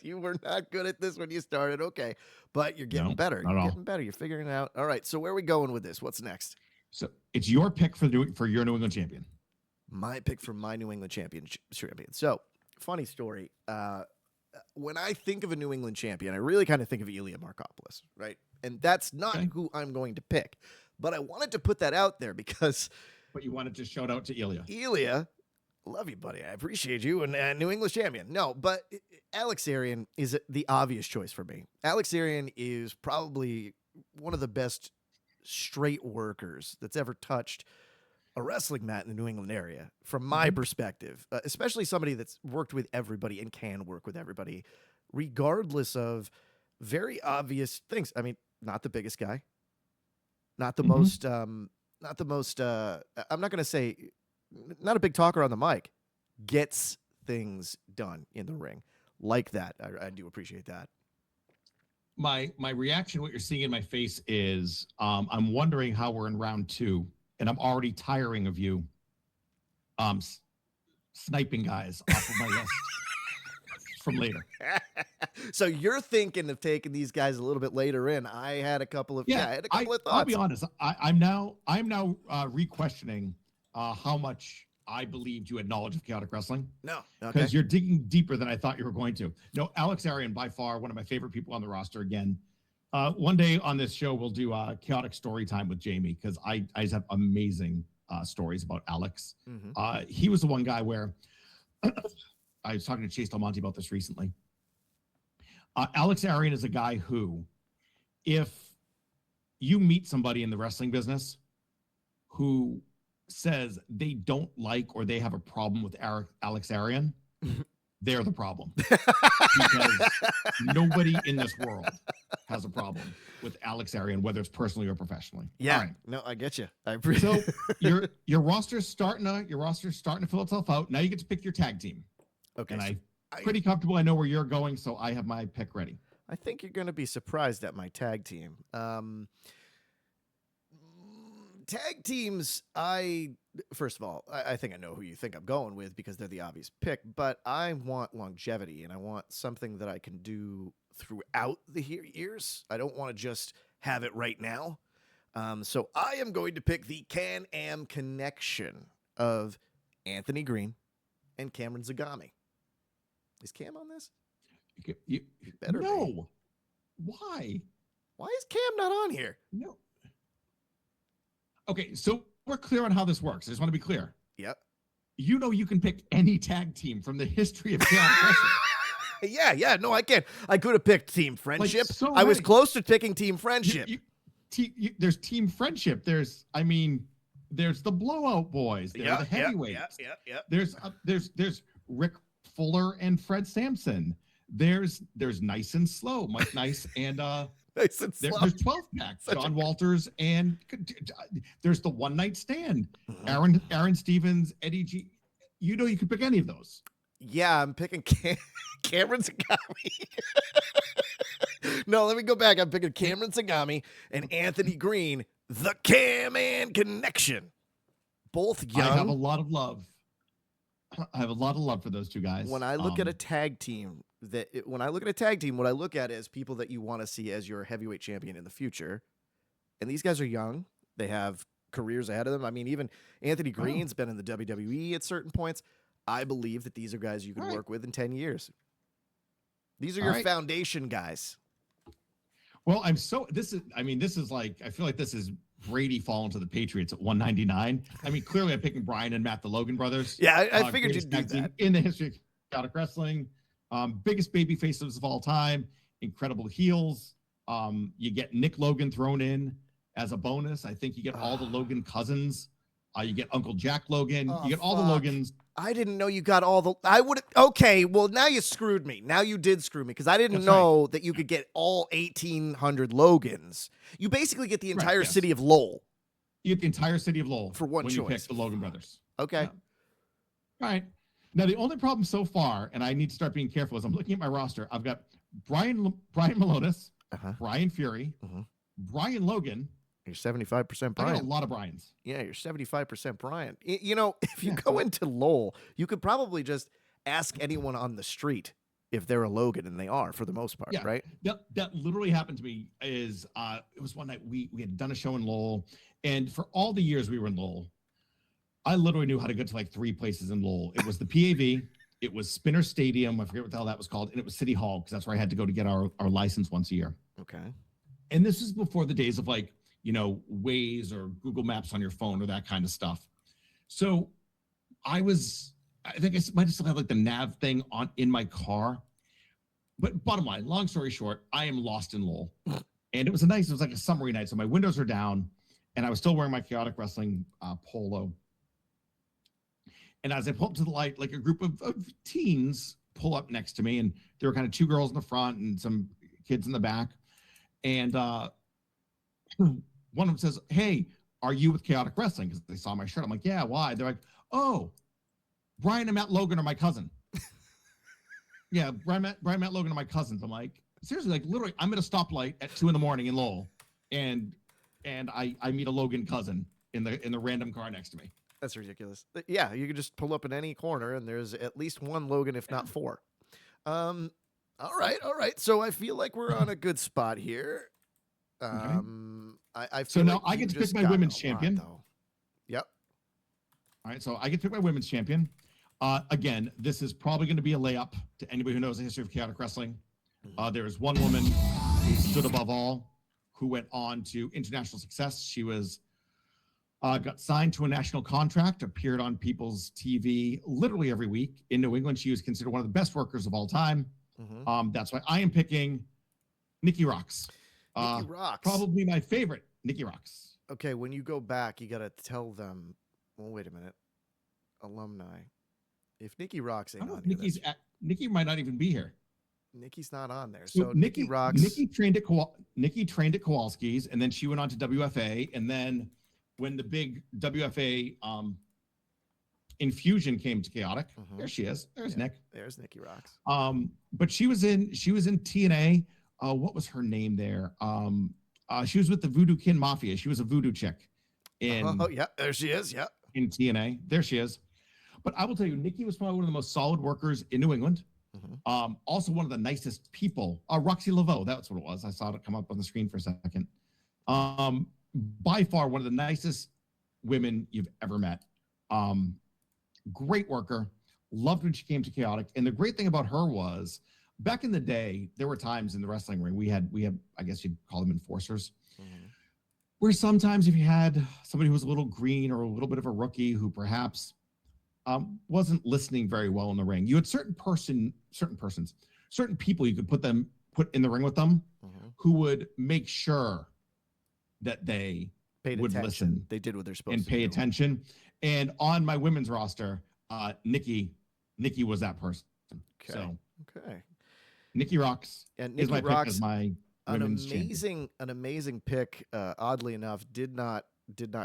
You were not good at this when you started. Okay. But you're getting better. You're getting better. You're figuring it out. All right. So where are we going with this? What's next? So it's your pick for your New England champion. My pick for my New England champion. So, funny story. When I think of a New England champion, I really kind of think of Ilya Markopoulos, right? And that's not who I'm going to pick. But I wanted to put that out there because... But you wanted to shout out to Ilya. Ilya, love you, buddy. I appreciate you. And New England champion. No, but Alex Arian is the obvious choice for me. Alex Arian is probably one of the best straight workers that's ever touched a wrestling mat in the New England area, from my perspective, especially somebody that's worked with everybody and can work with everybody, regardless of very obvious things. I mean, not the biggest guy, not the most, I'm not going to say, not a big talker on the mic, gets things done in the ring like that. I do appreciate that. My reaction, what you're seeing in my face is, I'm wondering how we're in round 2. And I'm already tiring of you sniping guys off of my list from later. So you're thinking of taking these guys a little bit later in. I had a couple of I had a couple of thoughts. I'll be honest. I'm now re-questioning how much I believed you had knowledge of chaotic wrestling. No, because you're digging deeper than I thought you were going to. No, Alex Arian, by far one of my favorite people on the roster. Again. One day on this show, we'll do a chaotic story time with Jamie, because I just have amazing stories about Alex. He was the one guy where I was talking to Chase Del Monte about this recently. Alex Arian is a guy who, if you meet somebody in the wrestling business who says they don't like or they have a problem with Alex Arian, they're the problem. Because nobody in this world has a problem with Alex Arian, whether it's personally or professionally. Yeah. Right. No, I get you. I appreciate So your roster's starting to fill itself out. Now you get to pick your tag team. Okay. And I'm pretty comfortable. I know where you're going, so I have my pick ready. I think you're going to be surprised at my tag team. Tag teams, first of all, I think I know who you think I'm going with because they're the obvious pick, but I want longevity and I want something that I can do throughout the years. I don't want to just have it right now. So I am going to pick the Can-Am connection of Anthony Green and Cameron Zagami. Is Cam on this? You better no. Be. Why? Why is Cam not on here? No. Okay, so we're clear on how this works. I just want to be clear. Yep. You know you can pick any tag team from the history of chaotic wrestling. Yeah. No, I can't. I could have picked Team Friendship. Like, so I was close to picking Team Friendship. There's Team Friendship. There's the Blowout Boys. There's the Heavyweights. Yep. There's Rick Fuller and Fred Sampson. There's Nice and Slow, Mike Nice and Nice and Slow. There's 12 pack, John Walters, and there's the One Night Stand, Aaron Stevens, Eddie G. You know you could pick any of those. Yeah, I'm picking Cameron Zagami. No, let me go back. I'm picking Cameron Zagami and Anthony Green, the Cam-Man connection. Both young. I have a lot of love. For those two guys. When I look at a tag team, what I look at is people that you want to see as your heavyweight champion in the future. And these guys are young. They have careers ahead of them. I mean, even Anthony Green's been in the WWE at certain points. I believe that these are guys you can work with in 10 years. These are your foundation guys. Well, this is like, I feel like this is Brady falling to the Patriots at 199. I mean, clearly I'm picking Brian and Matt, the Logan brothers. Yeah, I figured you'd do that. In the history of chaotic wrestling, biggest baby faces of all time, incredible heels. You get Nick Logan thrown in as a bonus. I think you get all the Logan cousins. You get Uncle Jack Logan. You get all the Logans. I didn't know you got all the. I would. Okay, well now you screwed me. Now you did screw me because I didn't know that you could get all 1,800 Logans. You basically get the entire city of Lowell. You get the entire city of Lowell for one when choice. You pick the Logan brothers. Okay. Yeah. All right. Now the only problem so far, and I need to start being careful, is I'm looking at my roster. I've got Brian Malonis, Brian Fury, Brian Logan. You're 75% Brian. I got a lot of Brians. Yeah, you're 75% Brian. You know, if you go into Lowell, you could probably just ask anyone on the street if they're a Logan, and they are for the most part, right? That literally happened to me. It was one night we had done a show in Lowell, and for all the years we were in Lowell, I literally knew how to get to like 3 places in Lowell. It was the PAV, it was Spinner Stadium, I forget what the hell that was called, and it was City Hall, because that's where I had to go to get our license once a year. Okay. And this is before the days of like, Waze or Google Maps on your phone or that kind of stuff. So I think I might still have like the nav thing in my car. But bottom line, long story short, I am lost in Lowell. And it was like a summery night. So my windows are down and I was still wearing my Chaotic Wrestling polo. And as I pull up to the light, like a group of teens pull up next to me, and there were kind of 2 girls in the front and some kids in the back. And one of them says, "Hey, are you with Chaotic Wrestling?" Because they saw my shirt. I'm like, "Yeah, why?" They're like, "Oh, Brian and Matt Logan are my cousin." Yeah, Brian, Matt Logan are my cousins. I'm like, seriously, like literally, I'm at a stoplight at 2 a.m. in Lowell, and I meet a Logan cousin in the random car next to me. That's ridiculous. Yeah, you can just pull up in any corner and there's at least one Logan, if not 4. All right. So I feel like we're on a good spot here. I feel so now like I get to pick my women's champion. Though. Yep. All right, so I get to pick my women's champion. Again, this is probably going to be a layup to anybody who knows the history of Chaotic Wrestling. There is one woman who stood above all, who went on to international success. She was got signed to a national contract, appeared on people's TV literally every week in New England. She was considered one of the best workers of all time. That's why I am picking Nikki Rocks. Nikki Rocks. Probably my favorite, Nikki Rocks. Okay, when you go back, you got to tell them, well, wait a minute, alumni. If Nikki Rocks ain't on here, Nikki might not even be here. Nikki's not on there. So Nikki Rocks. Nikki trained at Kowalski's, and then she went on to WFA, and then when the big WFA infusion came to Chaotic, there she is. There's Nick. There's Nikki Rocks. But she was in TNA. What was her name there? She was with the Voodoo Kin Mafia. She was a voodoo chick. There she is. Yeah. In TNA. There she is. But I will tell you, Nikki was probably one of the most solid workers in New England. Also one of the nicest people. Roxy Laveau, that's what it was. I saw it come up on the screen for a second. By far one of the nicest women you've ever met. Great worker. Loved when she came to Chaotic. And the great thing about her was, back in the day, there were times in the wrestling ring, we had, I guess you'd call them enforcers, where sometimes if you had somebody who was a little green or a little bit of a rookie who perhaps wasn't listening very well in the ring, you had certain people you could put in the ring with them who would make sure that they would listen. They did what they're supposed and to pay do. attention. And on my women's roster, Nikki was that person. Okay. So okay. Nikki Rocks is my pick as my women's an amazing pick. Oddly enough, did not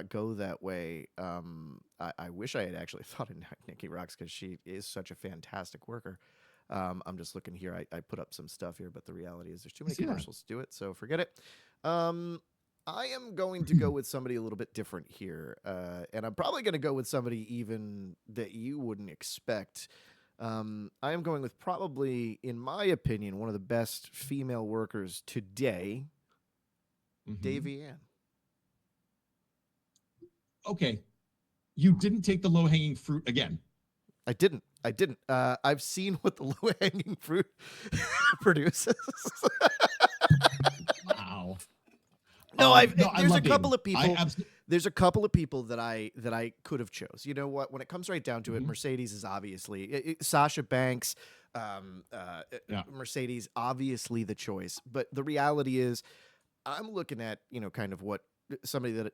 go that way. I wish I had actually thought of Nikki Rocks because she is such a fantastic worker. I'm just looking here. I put up some stuff here, but the reality is there's too many commercials to do it, so forget it. I am going to go with somebody a little bit different here, and I'm probably going to go with somebody even that you wouldn't expect. I am going with probably, in my opinion, one of the best female workers today, Davey Ann. Okay. You didn't take the low-hanging fruit again. I didn't. I've seen what the low-hanging fruit produces. Wow. There's a couple of people. There's a couple of people that I could have chose. You know what? When it comes right down to it, Mercedes is obviously Sasha Banks. Mercedes obviously the choice, but the reality is, I'm looking at kind of what somebody that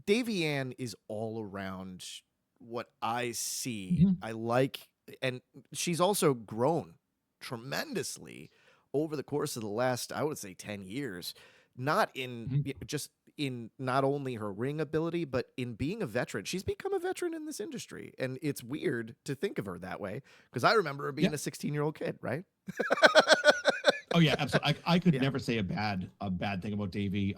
Davey Ann is all around what I see. I like, and she's also grown tremendously over the course of the last, I would say, 10 years. Not in just in not only her ring ability, but in being a veteran. She's become a veteran in this industry, and it's weird to think of her that way because I remember her being a 16-year-old kid, right? Oh yeah, absolutely. I could never say a bad thing about Davey.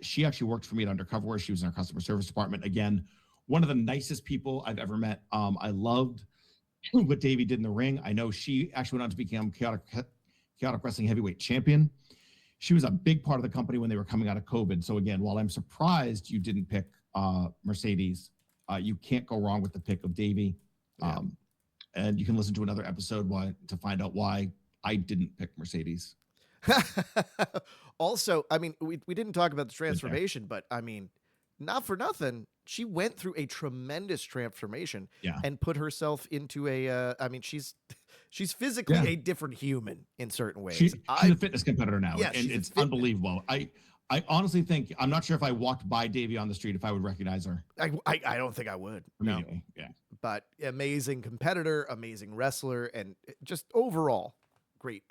She actually worked for me at Undercover, where she was in our customer service department. Again, one of the nicest people I've ever met. I loved what Davey did in the ring. I know she actually went on to become Chaotic Wrestling Heavyweight Champion. She was a big part of the company when they were coming out of COVID. So again, while I'm surprised you didn't pick Mercedes, You can't go wrong with the pick of Davey. Yeah. And you can listen to another episode to find out why I didn't pick Mercedes. Also, I mean, we didn't talk about the transformation, but I mean, not for nothing, she went through a tremendous transformation and put herself into I mean, she's physically a different human in certain ways. She's a fitness competitor now, Yeah, and it's unbelievable. I honestly think, I'm not sure if I walked by Davey on the street if I would recognize her. I don't think I would. Immediately, no. Yeah. But amazing competitor, amazing wrestler, and just overall great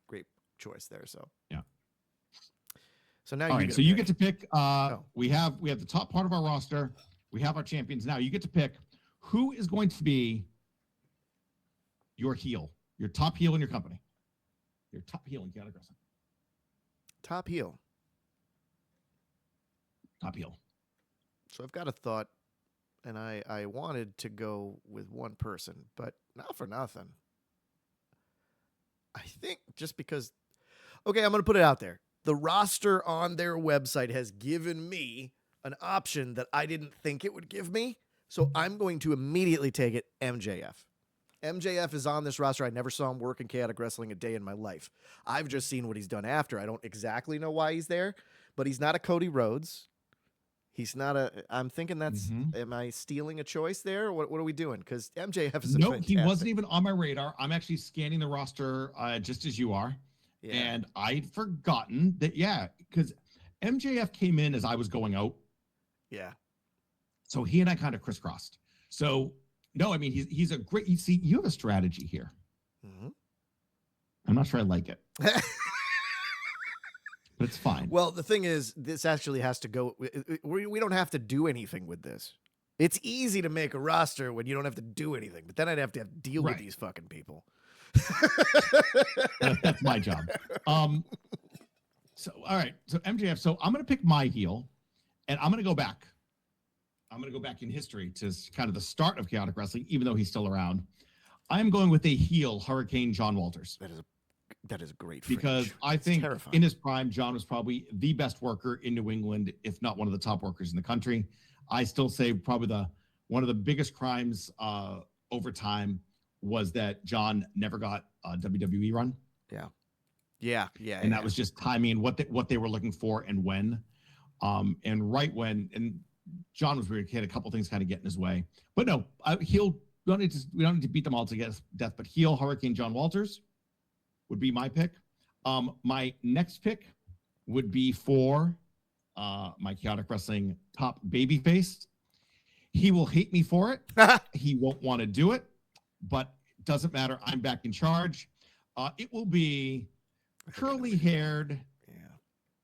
choice there. So yeah. So now you get to pick. We have the top part of our roster. We have our champions. Now you get to pick who is going to be your heel, your top heel in your company, your top heel in chaotic wrestling. Top heel. Top heel. So I've got a thought, and I wanted to go with one person, but not for nothing. I think just because, okay, I'm going to put it out there. The roster on their website has given me an option that I didn't think it would give me, so I'm going to immediately take it, MJF. MJF is on this roster. I never saw him work in chaotic wrestling a day in my life. I've just seen what he's done after. I don't exactly know why he's there, but he's not a Cody Rhodes. He's not I'm thinking that's, am I stealing a choice there? What are we doing? Because MJF is no, he wasn't even on my radar. I'm actually scanning the roster just as you are. Yeah. And I'd forgotten that, because MJF came in as I was going out. Yeah. So he and I kind of crisscrossed. So, no, I mean, he's a great, you see, you have a strategy here. Mm-hmm. I'm not sure I like it. But it's fine. Well, the thing is, this actually has to go. We don't have to do anything with this. It's easy to make a roster when you don't have to do anything. But then I'd have to deal with these fucking people. That's my job. So, all right. So MJF. So I'm going to pick my heel, and I'm going to go back. I'm going to go back in history to kind of the start of chaotic wrestling, even though he's still around. I'm going with a heel, Hurricane John Walters. That is a great because fringe. I think in his prime, John was probably the best worker in New England, if not one of the top workers in the country. I still say probably one of the biggest crimes over time was that John never got a WWE run. Yeah. And that was just timing and what they were looking for and when. And right when, and John was weird. He had a couple things kind of get in his way. But no, we don't need to beat them all to death, but heel Hurricane John Walters would be my pick. My next pick would be for my chaotic wrestling top babyface. He will hate me for it. He won't want to do it, but it doesn't matter. I'm back in charge. It will be curly-haired,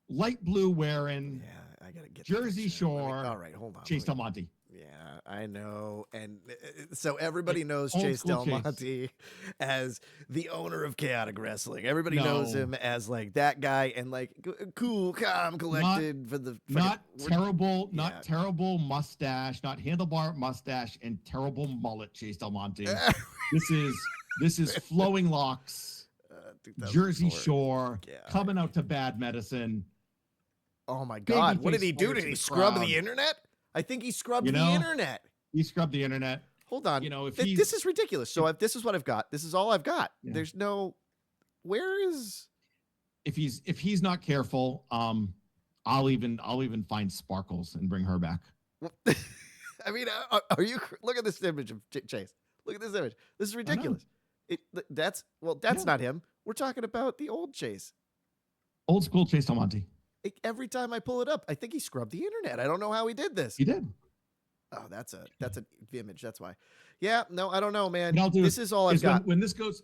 light blue wearing, I gotta get Jersey Shore. All right, hold on. Chase Del Monte. Yeah, I know. And so everybody knows Chase Del Monte as the owner of chaotic wrestling. Everybody knows him as like that guy and like cool, calm, collected not terrible mustache, not handlebar mustache and terrible mullet Chase Del Monte. This is flowing locks, Jersey Shore, coming out to Bad Medicine. Oh my God. What did he do? Did he scrub the internet? I think he scrubbed the internet. He scrubbed the internet. Hold on. This is ridiculous. So if this is what I've got, this is all I've got. Yeah. There's no, where is? If he's not careful, I'll even find Sparkles and bring her back. I mean, are you, look at this image of Chase. Look at this image. This is ridiculous. That's not him. We're talking about the old Chase. Old school Chase Del Monte. Every time I pull it up, I think he scrubbed the internet. I don't know how he did this. He did. Oh, that's an image. That's why. Yeah, no, I don't know, man. This is all I've got. When this goes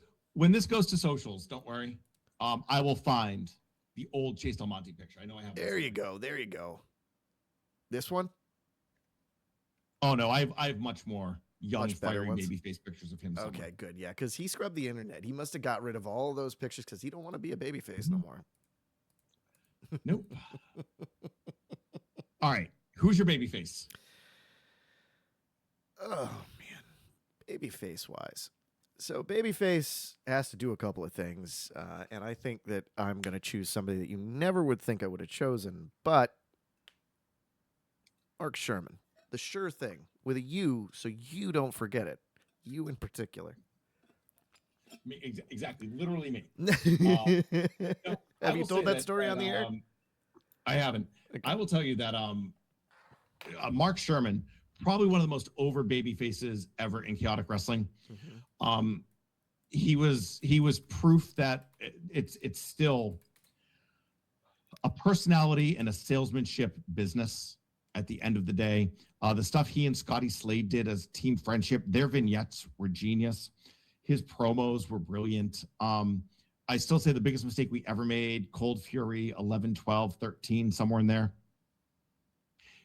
to socials, don't worry. I will find the old Chase Del Monte picture. I know I have. There you go. This one? Oh no, I have much more young, fiery babyface pictures of him. Somewhere. Okay, good. Yeah, because he scrubbed the internet. He must have got rid of all of those pictures because he don't want to be a babyface no more. Nope. All right. Who's your babyface? Oh, man. Babyface wise. So babyface has to do a couple of things. And I think that I'm going to choose somebody that you never would think I would have chosen. But Mark Sherman, the sure thing with a U, so you don't forget it. You in particular. Me, exactly, literally me. Have you told that story on the air? I haven't. Okay. I will tell you that Mark Sherman, probably one of the most over baby faces ever in chaotic wrestling. Mm-hmm. He was proof that it's still a personality and a salesmanship business at the end of the day. The stuff he and Scotty Slade did as team friendship, their vignettes were genius. His promos were brilliant. I still say the biggest mistake we ever made, Cold Fury 11, 12, 13, somewhere in there.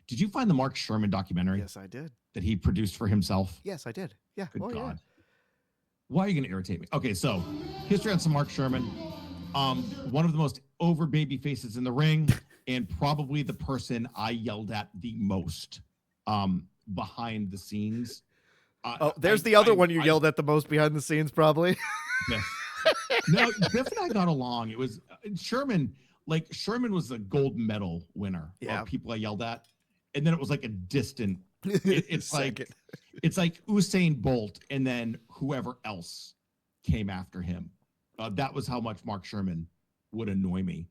Did you find the Mark Sherman documentary? Yes, I did. That he produced for himself? Yes, I did. Yeah. Good God. Yeah. Why are you going to irritate me? Okay, so history on some Mark Sherman. One of the most over baby faces in the ring, and probably the person I yelled at the most behind the scenes. There's the other one you yelled at the most behind the scenes, probably. Yes. No, Biff and I got along. It was Sherman. Like Sherman was the gold medal winner of people I yelled at, and then it was like a distant. It's like Usain Bolt, and then whoever else came after him. That was how much Mark Sherman would annoy me.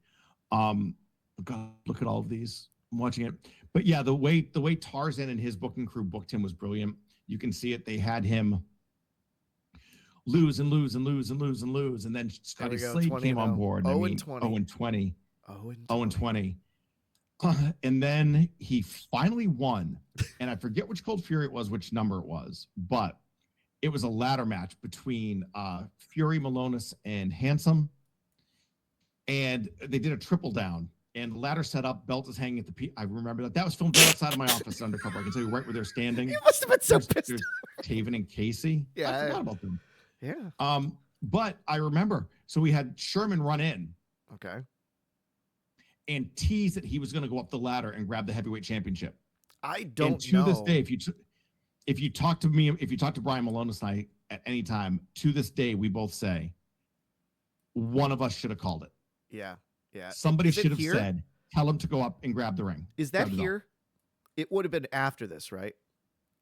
God, look at all of these. I'm watching it, but yeah, the way Tarzan and his booking crew booked him was brilliant. You can see it. They had him lose and lose and lose and lose and lose, and then Scotty Slade came on board. 0-20. And then he finally won, and I forget which Cold Fury it was, which number it was, but it was a ladder match between Fury, Malonis, and Handsome, and they did a triple down, and the ladder set up, belt is hanging at the I remember that. That was filmed right outside of my office undercover. I can tell you right where they're standing. You must have been so pissed. Taven and Casey. Yeah, I forgot about them. Yeah. But I remember, so we had Sherman run in. Okay. And tease that he was going to go up the ladder and grab the heavyweight championship. I don't know. To this day, if you talk to me, if you talk to Brian Malonis and I at any time, to this day, we both say one of us should have called it. Yeah. Yeah. Somebody should have said, tell him to go up and grab the ring. Is that here? It would have been after this, right?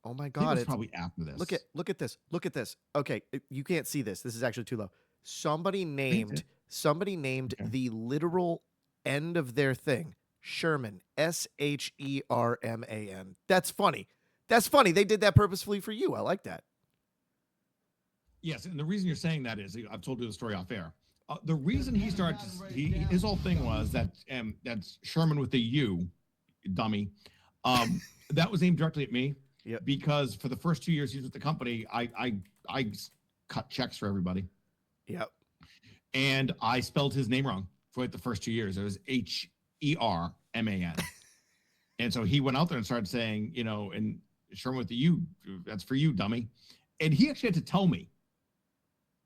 Oh my God. It's probably after this. Look at this. Look at this. Okay. You can't see this. This is actually too low. Somebody named the literal end of their thing, Sherman, Sherman. That's funny. That's funny. They did that purposefully for you. I like that. Yes, and the reason you're saying that is, I've told you the story off air. The reason he started, his whole thing was that that's Sherman with the U, dummy. That was aimed directly at me. Yep. Because for the first 2 years he was with the company, I cut checks for everybody. Yep. And I spelled his name wrong for like the first 2 years. It was Herman. And so he went out there and started saying, and Sherman with the U, that's for you, dummy. And he actually had to tell me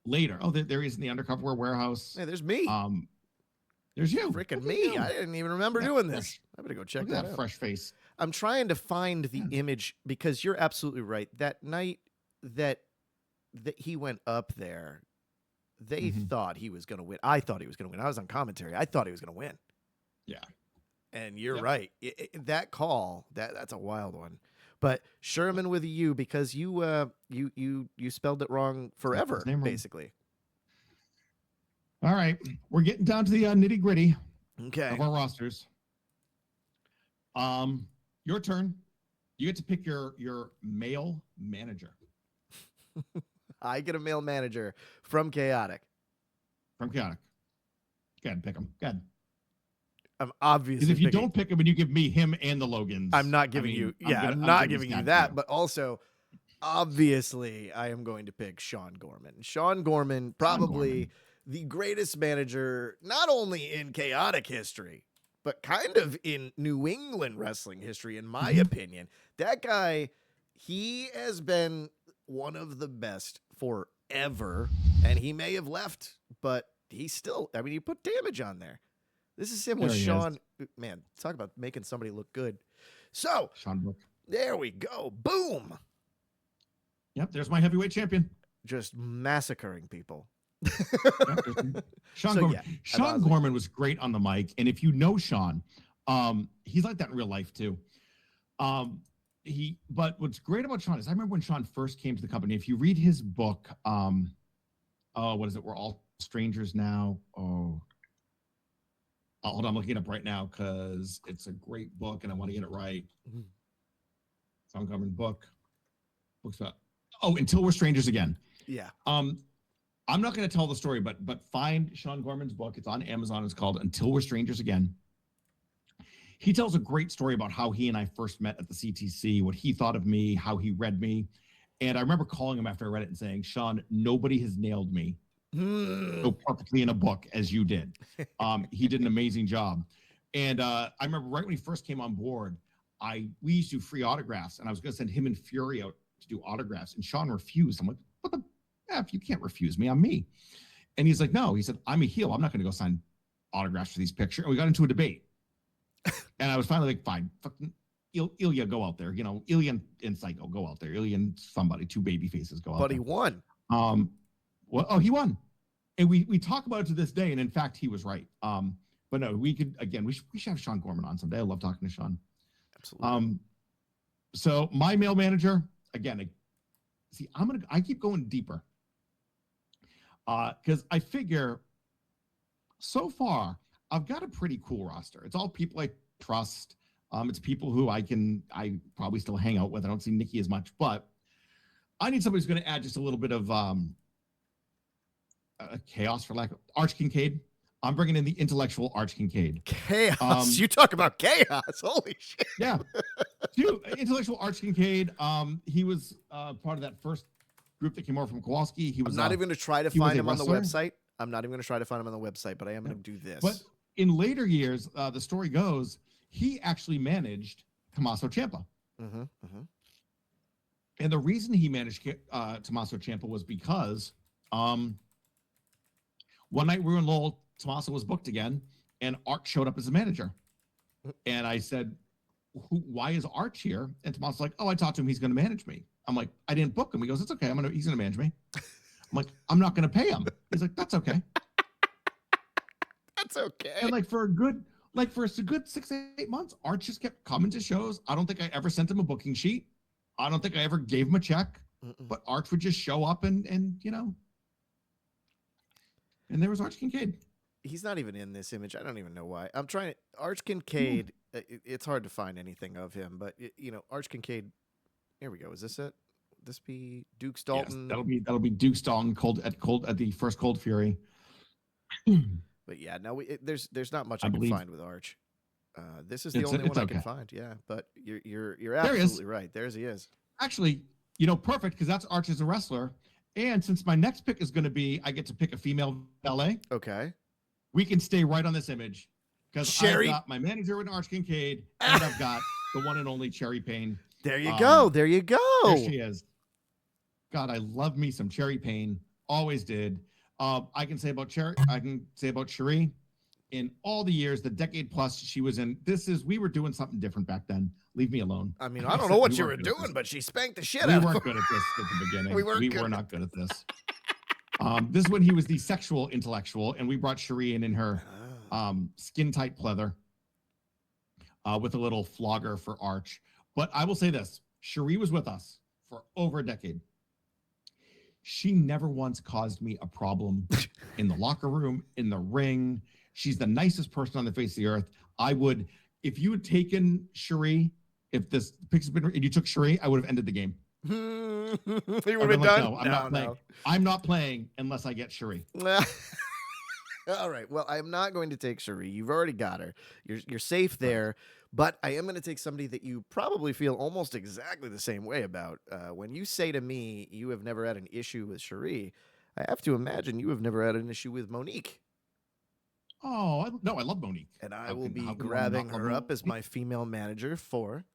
later, there he is in the undercover warehouse. Hey, there's me. There's you. Freaking me. I didn't even remember doing this. I better go check that out. Fresh face. I'm trying to find the image because you're absolutely right. That night that he went up there, they thought he was going to win. I thought he was going to win. I was on commentary. I thought he was going to win. Yeah. And you're right. That call, that's a wild one. But Sherman with a U, because you spelled it wrong forever, basically. All right. We're getting down to the nitty-gritty of our rosters. Your turn. You get to pick your male manager. I get a male manager from Chaotic. Go ahead, pick him. Go ahead. I'm obviously because if you don't pick him and you give me him and the Logans, I'm not giving you. Yeah, I'm not giving you that. But also, obviously, I am going to pick Sean Gorman. Sean Gorman, probably the greatest manager, not only in Chaotic history, but kind of in New England wrestling history, in my opinion. That guy, he has been one of the best forever, and he may have left, but he's still, he put Damage on there. This is him with Sean. Man, talk about making somebody look good. So, Sean, there we go. Boom. Yep, there's my heavyweight champion. Just massacring people. Sean Gorman. Yeah, Sean Gorman was great on the mic, and if you know Sean, he's like that in real life too. but what's great about Sean is I remember when Sean first came to the company. If you read his book, what is it? We're All Strangers Now. Oh, hold on, I'm looking it up right now because it's a great book and I want to get it right. Sean Gorman book. Books about Until We're Strangers Again. Yeah. I'm not going to tell the story, but find Sean Gorman's book. It's on Amazon. It's called Until We're Strangers Again. He tells a great story about how he and I first met at the CTC, what he thought of me, how he read me. And I remember calling him after I read it and saying, Sean, nobody has nailed me so perfectly in a book as you did. He did an amazing job. And I remember right when he first came on board, we used to do free autographs, and I was going to send him and Fury out to do autographs. And Sean refused. I'm like, what the F? You can't refuse me. I'm me. And he's like, no. He said, I'm a heel. I'm not going to go sign autographs for these pictures. And we got into a debate. And I was finally like, fine, fucking Ilya, go out there. You know, Ilya and Psycho, go out there. Ilya and somebody, two baby faces, go out there. But he won. He won. And we talk about it to this day. And in fact, he was right. But no, we should have Sean Gorman on someday. I love talking to Sean. Absolutely. So my mail manager, again, I keep going deeper. Because I figure so far I've got a pretty cool roster. It's all people I trust. It's people who I probably still hang out with. I don't see Nikki as much, but I need somebody who's going to add just a little bit of chaos, for lack of Arch Kincaid. I'm bringing in the intellectual Arch Kincaid. Chaos. You talk about chaos. Holy shit. Yeah. Dude, intellectual Arch Kincaid. He was part of that first group that came over from Kowalski. He was I'm not even going to try to find him on the website. I'm not even going to try to find him on the website, but I am going to do this. But in later years, the story goes, he actually managed Tommaso Ciampa. And the reason he managed Tommaso Ciampa was because one night we were in Lowell, Tommaso was booked again, and Arch showed up as a manager. And I said, why is Arch here? And Tommaso's like, I talked to him. He's going to manage me. I'm like, I didn't book him. He goes, it's okay. He's going to manage me. I'm like, I'm not going to pay him. He's like, that's okay. That's okay. And for a good 6-8 months, Arch just kept coming to shows. I don't think I ever sent him a booking sheet. I don't think I ever gave him a check. But Arch would just show up and and there was Arch Kincaid. He's not even in this image. I don't even know why. I'm trying. Arch Kincaid. It's hard to find anything of him, but Arch Kincaid. Here we go. Is this it? Would this be Duke Dalton? Yes, that'll be Duke Dalton at the first Cold Fury. But yeah, no, there's not much I can find with Arch. This is the only one I can find. Yeah, but you're absolutely right. There's he is. Actually, perfect, because that's Arch as a wrestler. And since my next pick is going to be, I get to pick a female valet. Okay. We can stay right on this image because I've got my manager with Arch Kincaid, and I've got the one and only Cherry Payne. There you go. There you go. There she is. God, I love me some Cherry Payne. Always did. I can say about Cherie. In all the years, the decade plus she was in, we were doing something different back then. Leave me alone. I mean, I don't know what you were doing, but she spanked the shit out of We weren't good at this at the beginning. We were not good at this. This is when he was the sexual intellectual, and we brought Cherie in her skin-tight pleather with a little flogger for Arch. But I will say this. Cherie was with us for over a decade. She never once caused me a problem in the locker room, in the ring. She's the nicest person on the face of the earth. If you had taken Cherie, if this pick's been, and you took Cherie, I would have ended the game. You would have done. No, I'm not playing. I'm not playing unless I get Cherie. All right. Well, I'm not going to take Cherie. You've already got her. You're safe there. But I am going to take somebody that you probably feel almost exactly the same way about. When you say to me you have never had an issue with Cherie, I have to imagine you have never had an issue with Monique. Oh, I love Monique. And I will be grabbing her up as my female manager for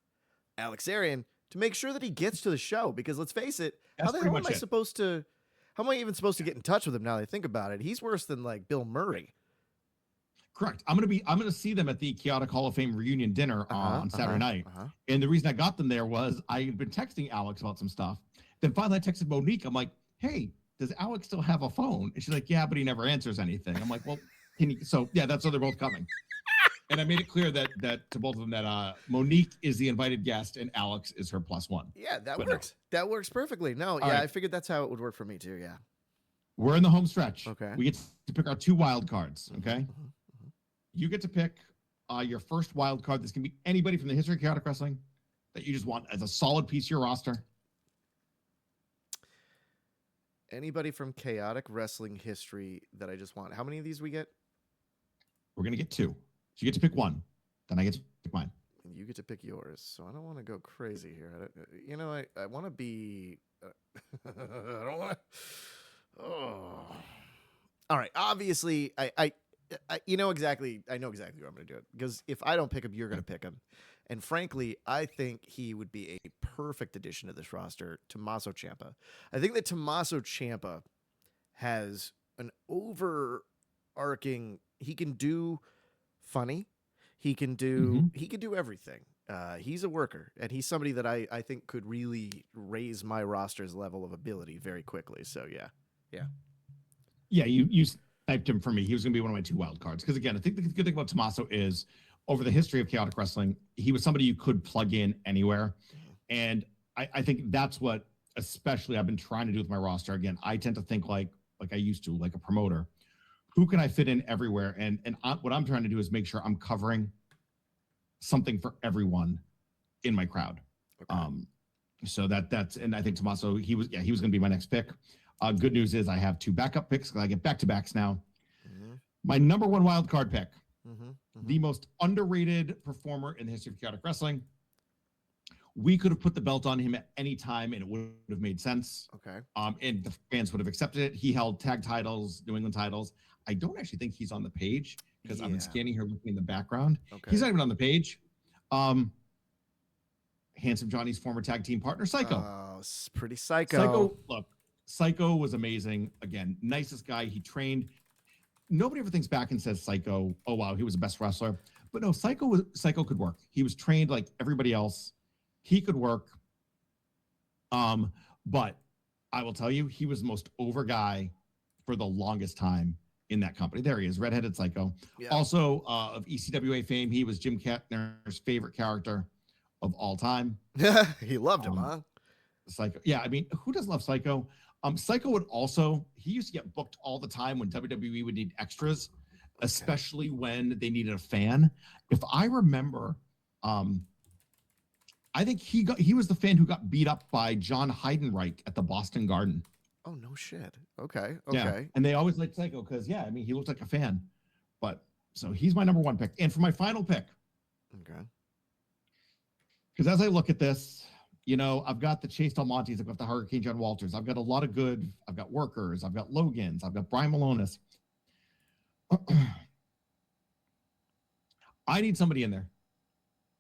Alex Arian to make sure that he gets to the show. Because let's face it, how am I even supposed to get in touch with him now that I think about it? He's worse than Bill Murray. Correct. I'm gonna see them at the Chaotic Hall of Fame reunion dinner on Saturday night. And the reason I got them there was I had been texting Alex about some stuff. Then finally I texted Monique. I'm like, hey, does Alex still have a phone? And she's like, yeah, but he never answers anything. I'm like, well, can you? So yeah, that's so they're both coming. And I made it clear that to both of them that Monique is the invited guest and Alex is her +1. Yeah, that But works. No. That works perfectly. No, yeah, right. I figured that's how it would work for me too. Yeah. We're in the home stretch. Okay. We get to pick our 2 wild cards. Okay. Mm-hmm. You get to pick your first wild card. This can be anybody from the history of chaotic wrestling that you just want as a solid piece of your roster. Anybody from chaotic wrestling history that I just want. How many of these we get? We're gonna get 2. So you get to pick 1. Then I get to pick mine. And you get to pick yours. So I don't want to go crazy here. I want to be. I don't want to. Oh. All right. Obviously, I know exactly where I'm going to do it, because if I don't pick him, you're going to pick him. And frankly, I think he would be a perfect addition to this roster, Tommaso Ciampa. I think that Tommaso Ciampa has an overarching, he can do funny. He can do everything. He's a worker, and he's somebody that I think could really raise my roster's level of ability very quickly. So yeah. You sniped him for me. He was going to be one of my 2 wild cards. Because again, I think the good thing about Tommaso is over the history of chaotic wrestling, he was somebody you could plug in anywhere. And I think that's what especially I've been trying to do with my roster. Again, I tend to think like I used to, like a promoter. Who can I fit in everywhere? And what I'm trying to do is make sure I'm covering something for everyone in my crowd. Okay. So that's, and I think Tommaso, he was going to be my next pick. Good news is I have 2 backup picks because I get back-to-backs now. Mm-hmm. My number 1 wild card pick, the most underrated performer in the history of chaotic wrestling. We could have put the belt on him at any time and it would have made sense. Okay. And the fans would have accepted it. He held tag titles, New England titles. I don't actually think he's on the page because I've been scanning here looking in the background. Okay. He's not even on the page. Handsome Johnny's former tag team partner, Psycho. Oh, it's pretty Psycho. Psycho was amazing. Again, nicest guy. He trained. Nobody ever thinks back and says Psycho, oh wow, he was the best wrestler. But no, Psycho could work. He was trained like everybody else. He could work. But I will tell you, he was the most over guy for the longest time in that company. There he is, redheaded Psycho. Yeah. Also of ECWA fame, he was Jim Kettner's favorite character of all time. He loved him, huh? Psycho. Yeah, I mean, who doesn't love Psycho? Psycho would also, he used to get booked all the time when WWE would need extras, especially when they needed a fan. If I remember, I think he was the fan who got beat up by John Heidenreich at the Boston Garden. Oh, no shit. Okay. Yeah. And they always liked Psycho because, yeah, I mean, he looked like a fan. But so he's my number 1 pick. And for my final pick. Okay. Because as I look at this, you know, I've got the Chase Del Montes, I've got the Hurricane John Walters, I've got a lot of good, I've got workers, I've got Logans, I've got Brian Malonis. I need somebody in there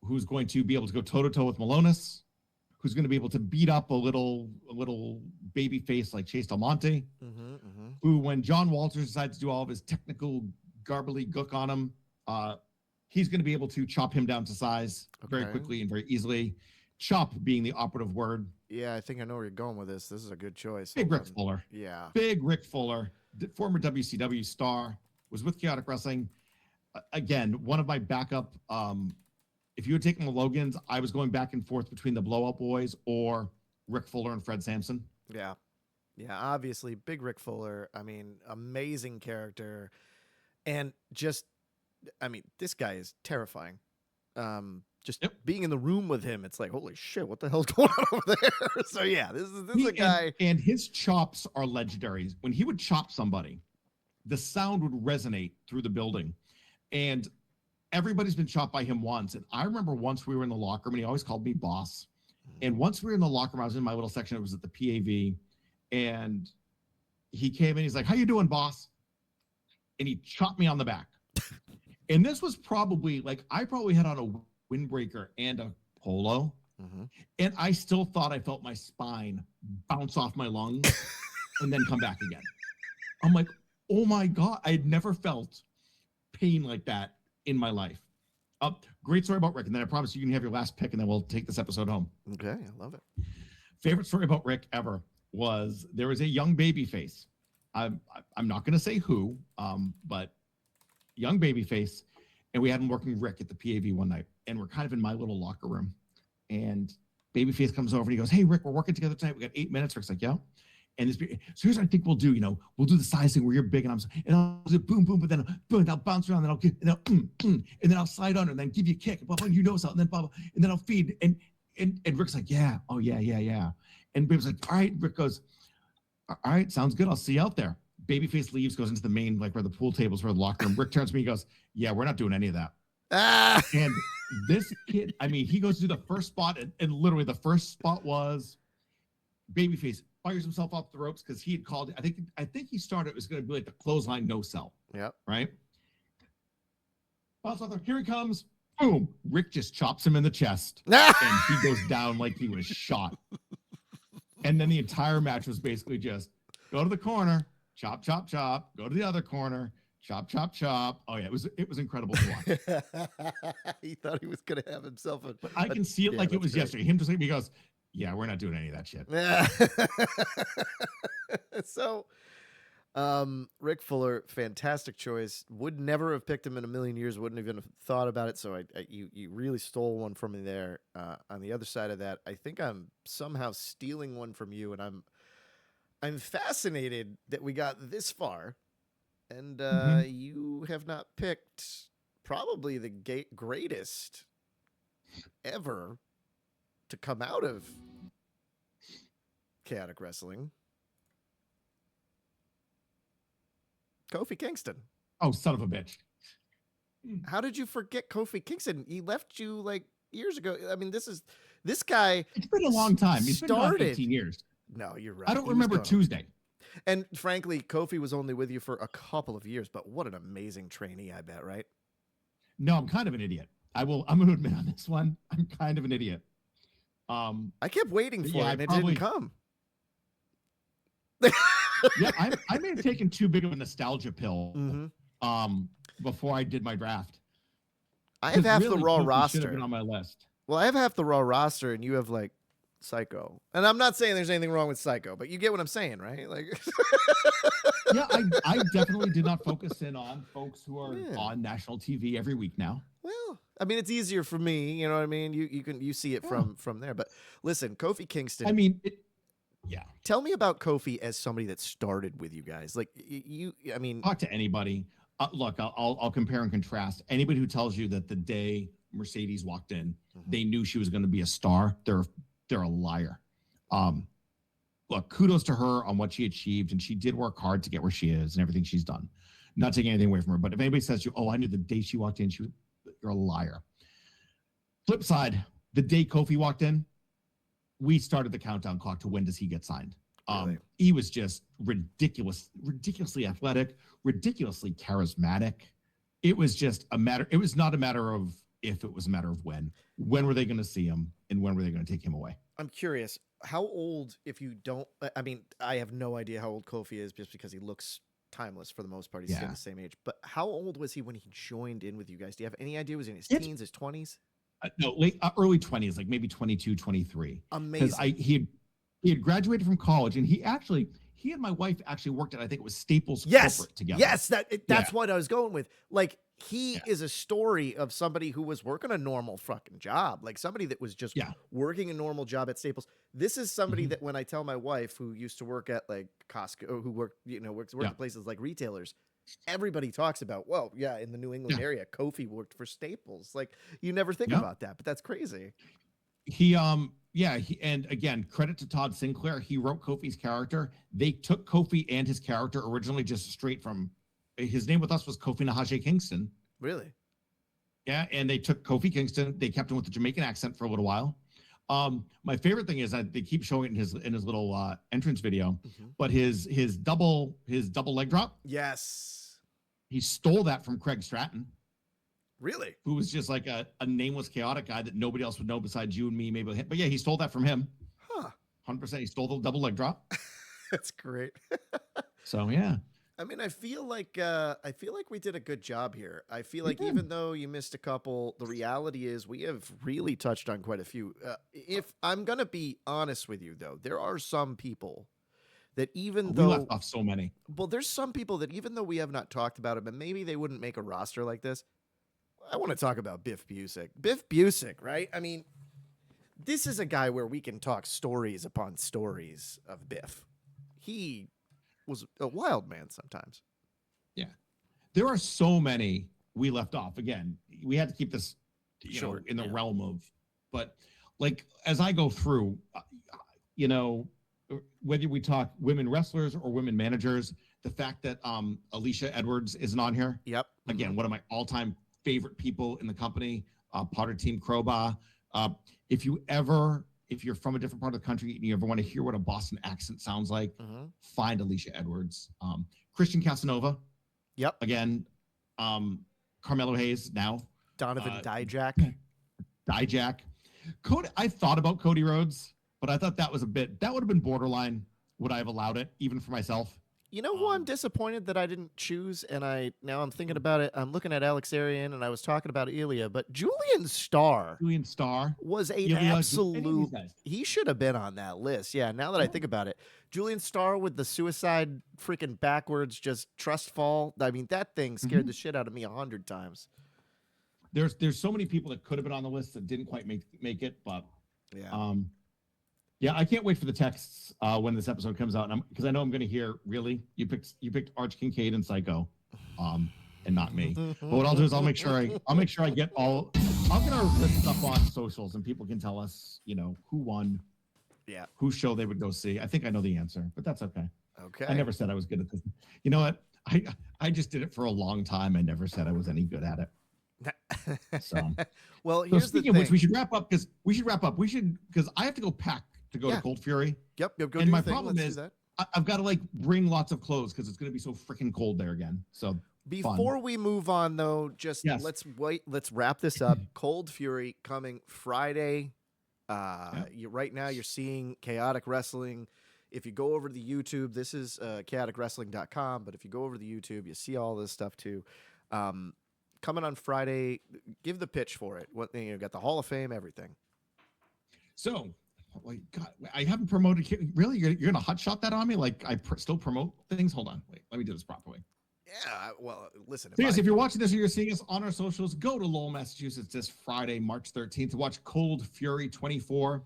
who's going to be able to go toe-to-toe with Malonis, who's going to be able to beat up a little baby face like Chase Del Monte, who, when John Walters decides to do all of his technical garbly gook on him, he's going to be able to chop him down to size very quickly and very easily. Chop being the operative word. Yeah, I think I know where you're going with this. This is a good choice. Big Rick Fuller. Yeah. Big Rick Fuller, former WCW star, was with Chaotic Wrestling. Again, one of my backup. If you had taken the Logans, I was going back and forth between the Blow Up Boys or Rick Fuller and Fred Sampson. Yeah. Yeah, obviously, big Rick Fuller. I mean, amazing character. And just, I mean, this guy is terrifying. Being in the room with him, it's like, holy shit, what the hell's going on over there? So yeah, this is a guy. And his chops are legendary. When he would chop somebody, the sound would resonate through the building. And everybody's been chopped by him once. And I remember once we were in the locker room and he always called me boss. And once we were in the locker room, I was in my little section. It was at the PAV. And he came in, he's like, how you doing, boss? And he chopped me on the back. And this was probably like, I probably had on a windbreaker and a polo. And I still thought I felt my spine bounce off my lungs and then come back again. I'm like, oh my God, I had never felt pain like that in my life. Great story about Rick. And then I promise you can have your last pick and then we'll take this episode home. Okay, I love it. Favorite story about Rick ever was there was a young baby face. I'm not going to say who, but young baby face. and we had him working Rick at the PAV one night, and we're kind of in my little locker room, and Babyface comes over and he goes, "Hey, Rick, we're working together tonight. We got 8 minutes." Rick's like, "Yeah." And so here's what I think we'll do. We'll do the size thing where you're big and I'll do boom, boom, but then boom, I'll bounce around, and I'll get, and then I'll slide under, and then give you a kick, blah, blah, and you know something, and then blah, blah, and then I'll feed. And Rick's like, "Yeah, oh yeah. And Baby's like, "All right." Rick goes, "All right, sounds good. I'll see you out there." Babyface leaves, goes into the main, like where the pool tables were, the locker room. Rick turns to me, he goes, "Yeah, we're not doing any of that." And this kid, I mean, he goes to the first spot, and literally the first spot was Babyface fires himself off the ropes because he had called it. I think he started, it was going to be like the clothesline no sell. Yeah. Right? Here he comes. Boom. Rick just chops him in the chest. And he goes down like he was shot. And then the entire match was basically just go to the corner, chop, chop, chop, go to the other corner, chop, chop, chop. Oh yeah, it was incredible to watch. He thought he was gonna have himself but I can see it like it was great. Yesterday. Him just like, he goes, "Yeah, we're not doing any of that shit." So Rick Fuller, fantastic choice. Would never have picked him in a million years, wouldn't even have thought about it. So you really stole one from me there. On the other side of that, I think I'm somehow stealing one from you, and I'm fascinated that we got this far. And you have not picked probably the greatest ever to come out of Chaotic Wrestling, Kofi Kingston. Oh, son of a bitch. How did you forget Kofi Kingston? He left you like years ago. I mean, this guy. It's been a long time. He's been gone 18 years. No, you're right. I don't remember Tuesday. And frankly, Kofi was only with you for a couple of years, but what an amazing trainee, I bet, right? No, I'm kind of an idiot. I'm going to admit on this one, I'm kind of an idiot. I kept waiting for it, and it didn't come. Yeah, I may have taken too big of a nostalgia pill before I did my draft. I have half the Raw roster. Should have been on my list. Well, I have half the Raw roster, and you have like Psycho. And I'm not saying there's anything wrong with Psycho, but you get what I'm saying, right? Like, yeah, I definitely did not focus in on folks who are on national TV every week now. Well, I mean, it's easier for me, you know what I mean? You see it from there. But listen, Kofi Kingston. I mean, tell me about Kofi as somebody that started with you guys. Like I mean, talk to anybody. Look, I'll compare and contrast. Anybody who tells you that the day Mercedes walked in, they knew she was going to be a star, they're a liar. Look, kudos to her on what she achieved, and she did work hard to get where she is and everything she's done. Not taking anything away from her, but if anybody says to you, "Oh, I knew the day she walked in, you're a liar." Flip side, the day Kofi walked in, we started the countdown clock to when does he get signed. Really? He was just ridiculously athletic, ridiculously charismatic. It was just it was not a matter of if, it was a matter of when. When were they going to see him, and when were they going to take him away? I'm curious, how old, if you don't, I mean, I have no idea how old Kofi is just because he looks timeless for the most part. He's the same age. But how old was he when he joined in with you guys? Do you have any idea? Was he in his teens, his 20s? No, early 20s, like maybe 22, 23. Amazing. Because he had graduated from college, and he and my wife actually worked at, I think it was Staples Corporate together. Yes, that's what I was going with. Like, he is a story of somebody who was working a normal fucking job, like somebody that was just working a normal job at Staples. This is somebody that when I tell my wife, who used to work at like Costco, who worked at places like retailers, everybody talks about, well, in the New England area, Kofi worked for Staples. Like, you never think about that, but that's crazy. And again, credit to Todd Sinclair. He wrote Kofi's character. They took Kofi and his character originally just straight from, his name with us was Kofi Nahaje Kingston. Really? Yeah, and they took Kofi Kingston. They kept him with the Jamaican accent for a little while. My favorite thing is that they keep showing it in his little entrance video, but his double leg drop. Yes. He stole that from Craig Stratton. Really? Who was just like a nameless, chaotic guy that nobody else would know besides you and me, maybe. But yeah, he stole that from him. Huh. 100%. He stole the double leg drop. That's great. So, yeah. I mean, I feel like we did a good job here. I feel like even though you missed a couple, the reality is we have really touched on quite a few. If I'm going to be honest with you, though, there are some people that even though... We left off so many. Well, there's some people that even though we have not talked about them, and maybe they wouldn't make a roster like this, I want to talk about Biff Busick. Biff Busick, right? I mean, this is a guy where we can talk stories upon stories of Biff. He was a wild man sometimes. Yeah. There are so many we left off. Again, we had to keep this, in the realm of, but like, as I go through, whether we talk women wrestlers or women managers, the fact that Alicia Edwards isn't on here. Yep. Again, one of my all-time favorite people in the company, part of Team Crowbar. If you're from a different part of the country and you ever want to hear what a Boston accent sounds like, find Alicia Edwards. Christian Casanova. Yep. Again, Carmelo Hayes now. Donovan Dijak. Cody, I thought about Cody Rhodes, but I thought that would have been borderline. Would I have allowed it, even for myself? You know who I'm disappointed that I didn't choose, and now I'm thinking about it. I'm looking at Alex Arian, and I was talking about Ilya, but Julian Starr was an absolute. He should have been on that list. Yeah, now that I think about it, Julian Starr with the suicide freaking backwards just trust fall. I mean, that thing scared the shit out of me 100 times. There's so many people that could have been on the list that didn't quite make it, but yeah. Yeah, I can't wait for the texts when this episode comes out, because I know I'm going to hear, really, you picked Arch Kincaid and Psycho, and not me. But what I'll do is I'll make sure I get all. I'll get our list up on socials, and people can tell us, who won, whose show they would go see. I think I know the answer, but that's okay. Okay. I never said I was good at this. You know what? I just did it for a long time. I never said I was any good at it. So, speaking of which, we should wrap up because I have to go pack to go to Cold Fury. Yep. Go and my problem is I've got to bring lots of clothes because it's going to be so freaking cold there again. So before we move on, though, let's wrap this up. Cold Fury coming Friday. Right now you're seeing Chaotic Wrestling. If you go over to the YouTube, this is chaoticwrestling.com. But if you go over to the YouTube, you see all this stuff too. Coming on Friday, give the pitch for it. Got the Hall of Fame, everything. So, God, I haven't promoted. Really, you're gonna hot shot that on me? Like I still promote things? Hold on, wait. Let me do this properly. Yeah. Well, listen. If you're watching this or you're seeing us on our socials, go to Lowell, Massachusetts this Friday, March 13th, to watch Cold Fury 24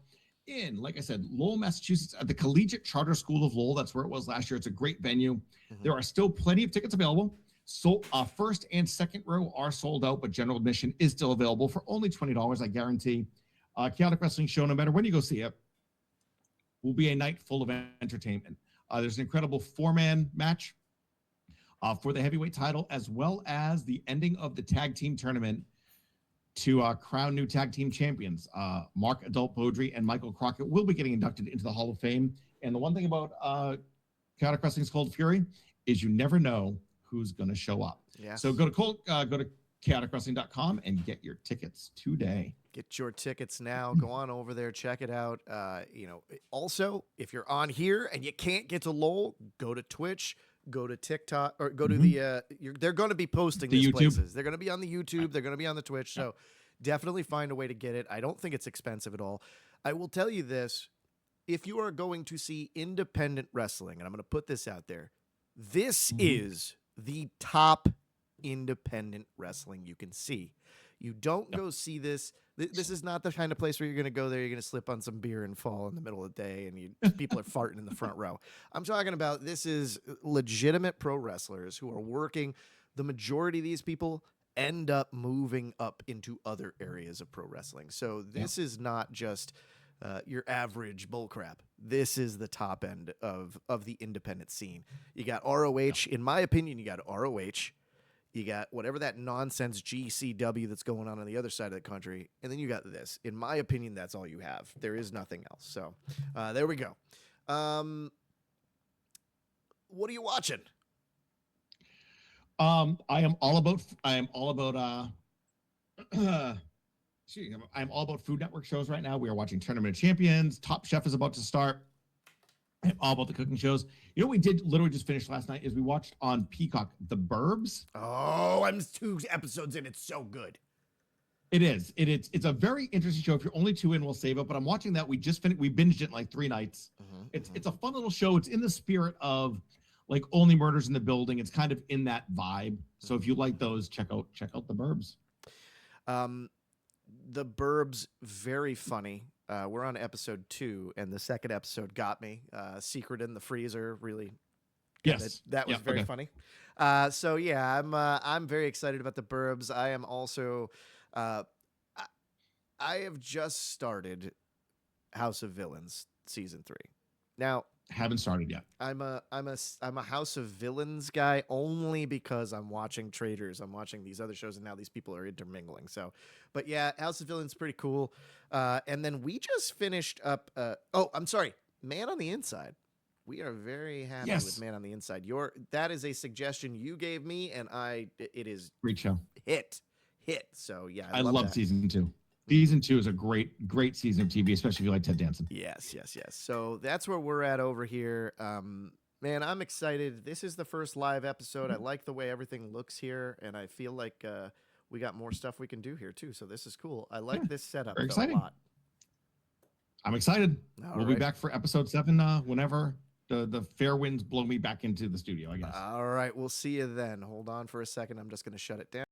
in, like I said, Lowell, Massachusetts, at the Collegiate Charter School of Lowell. That's where it was last year. It's a great venue. There are still plenty of tickets available. So first and second row are sold out, but general admission is still available for only $20, I guarantee. Chaotic Wrestling show, no matter when you go see it, will be a night full of entertainment. There's an incredible 4-man match for the heavyweight title, as well as the ending of the tag team tournament to crown new tag team champions. Mark Adult Beaudry and Michael Crockett will be getting inducted into the Hall of Fame. And the one thing about Chaotic Wrestling's Cold Fury is you never know who's going to show up. Yes. So go to chaoticwrestling.com and get your tickets today. Get your tickets now. Go on over there, check it out. Also, if you're on here and you can't get to Lowell, go to Twitch, go to TikTok, or go to the. They're going to be posting these places. They're going to be on the YouTube. They're going to be on the Twitch. So definitely find a way to get it. I don't think it's expensive at all. I will tell you this: if you are going to see independent wrestling, and I'm going to put this out there, this is the top independent wrestling you can see. You don't go see this. This is not the kind of place where you're going to go there. You're going to slip on some beer and fall in the middle of the day, and people are farting in the front row. I'm talking about this is legitimate pro wrestlers who are working. The majority of these people end up moving up into other areas of pro wrestling. So this is not just your average bullcrap. This is the top end of the independent scene. You got ROH. In my opinion, you got ROH. You got whatever that nonsense GCW that's going on the other side of the country. And then you got this. In my opinion, that's all you have. There is nothing else. So there we go. What are you watching? I'm all about Food Network shows right now. We are watching Tournament of Champions. Top Chef is about to start. I'm all about the cooking shows. You know what we did literally just finished last night is we watched on Peacock The Burbs. Oh, I'm 2 episodes in. It's so good. It is. It's a very interesting show. If you're only 2 in, we'll save it. But I'm watching that. We just finished. We binged it in like 3 nights. It's a fun little show. It's in the spirit of like Only Murders in the Building. It's kind of in that vibe. So if you like those, check out The Burbs. The Burbs, very funny. We're on episode 2, and the second episode got me. Secret in the freezer, really. Yes, That was very funny. So yeah, I'm very excited about the Burbs. I am also, I have just started House of Villains season 3. Now, haven't started yet. I'm a House of Villains guy only because I'm watching Traitors. I'm watching these other shows, and now these people are intermingling. So, but yeah, House of Villains pretty cool. And then we just finished up. Oh, I'm sorry, Man on the Inside. We are very happy with Man on the Inside. That is a suggestion you gave me, and it is great show. Hit. So yeah, I love season 2. Season 2 is a great season of TV, especially if you like Ted Danson. Yes. So that's where we're at over here. Man, I'm excited. This is the first live episode. I like the way everything looks here, and I feel like we got more stuff we can do here too. So this is cool. I like this setup a lot. I'm excited. We'll be right. back for episode 7 whenever the fair winds blow me back into the studio, I guess. All right. We'll see you then. Hold on for a second. I'm just going to shut it down.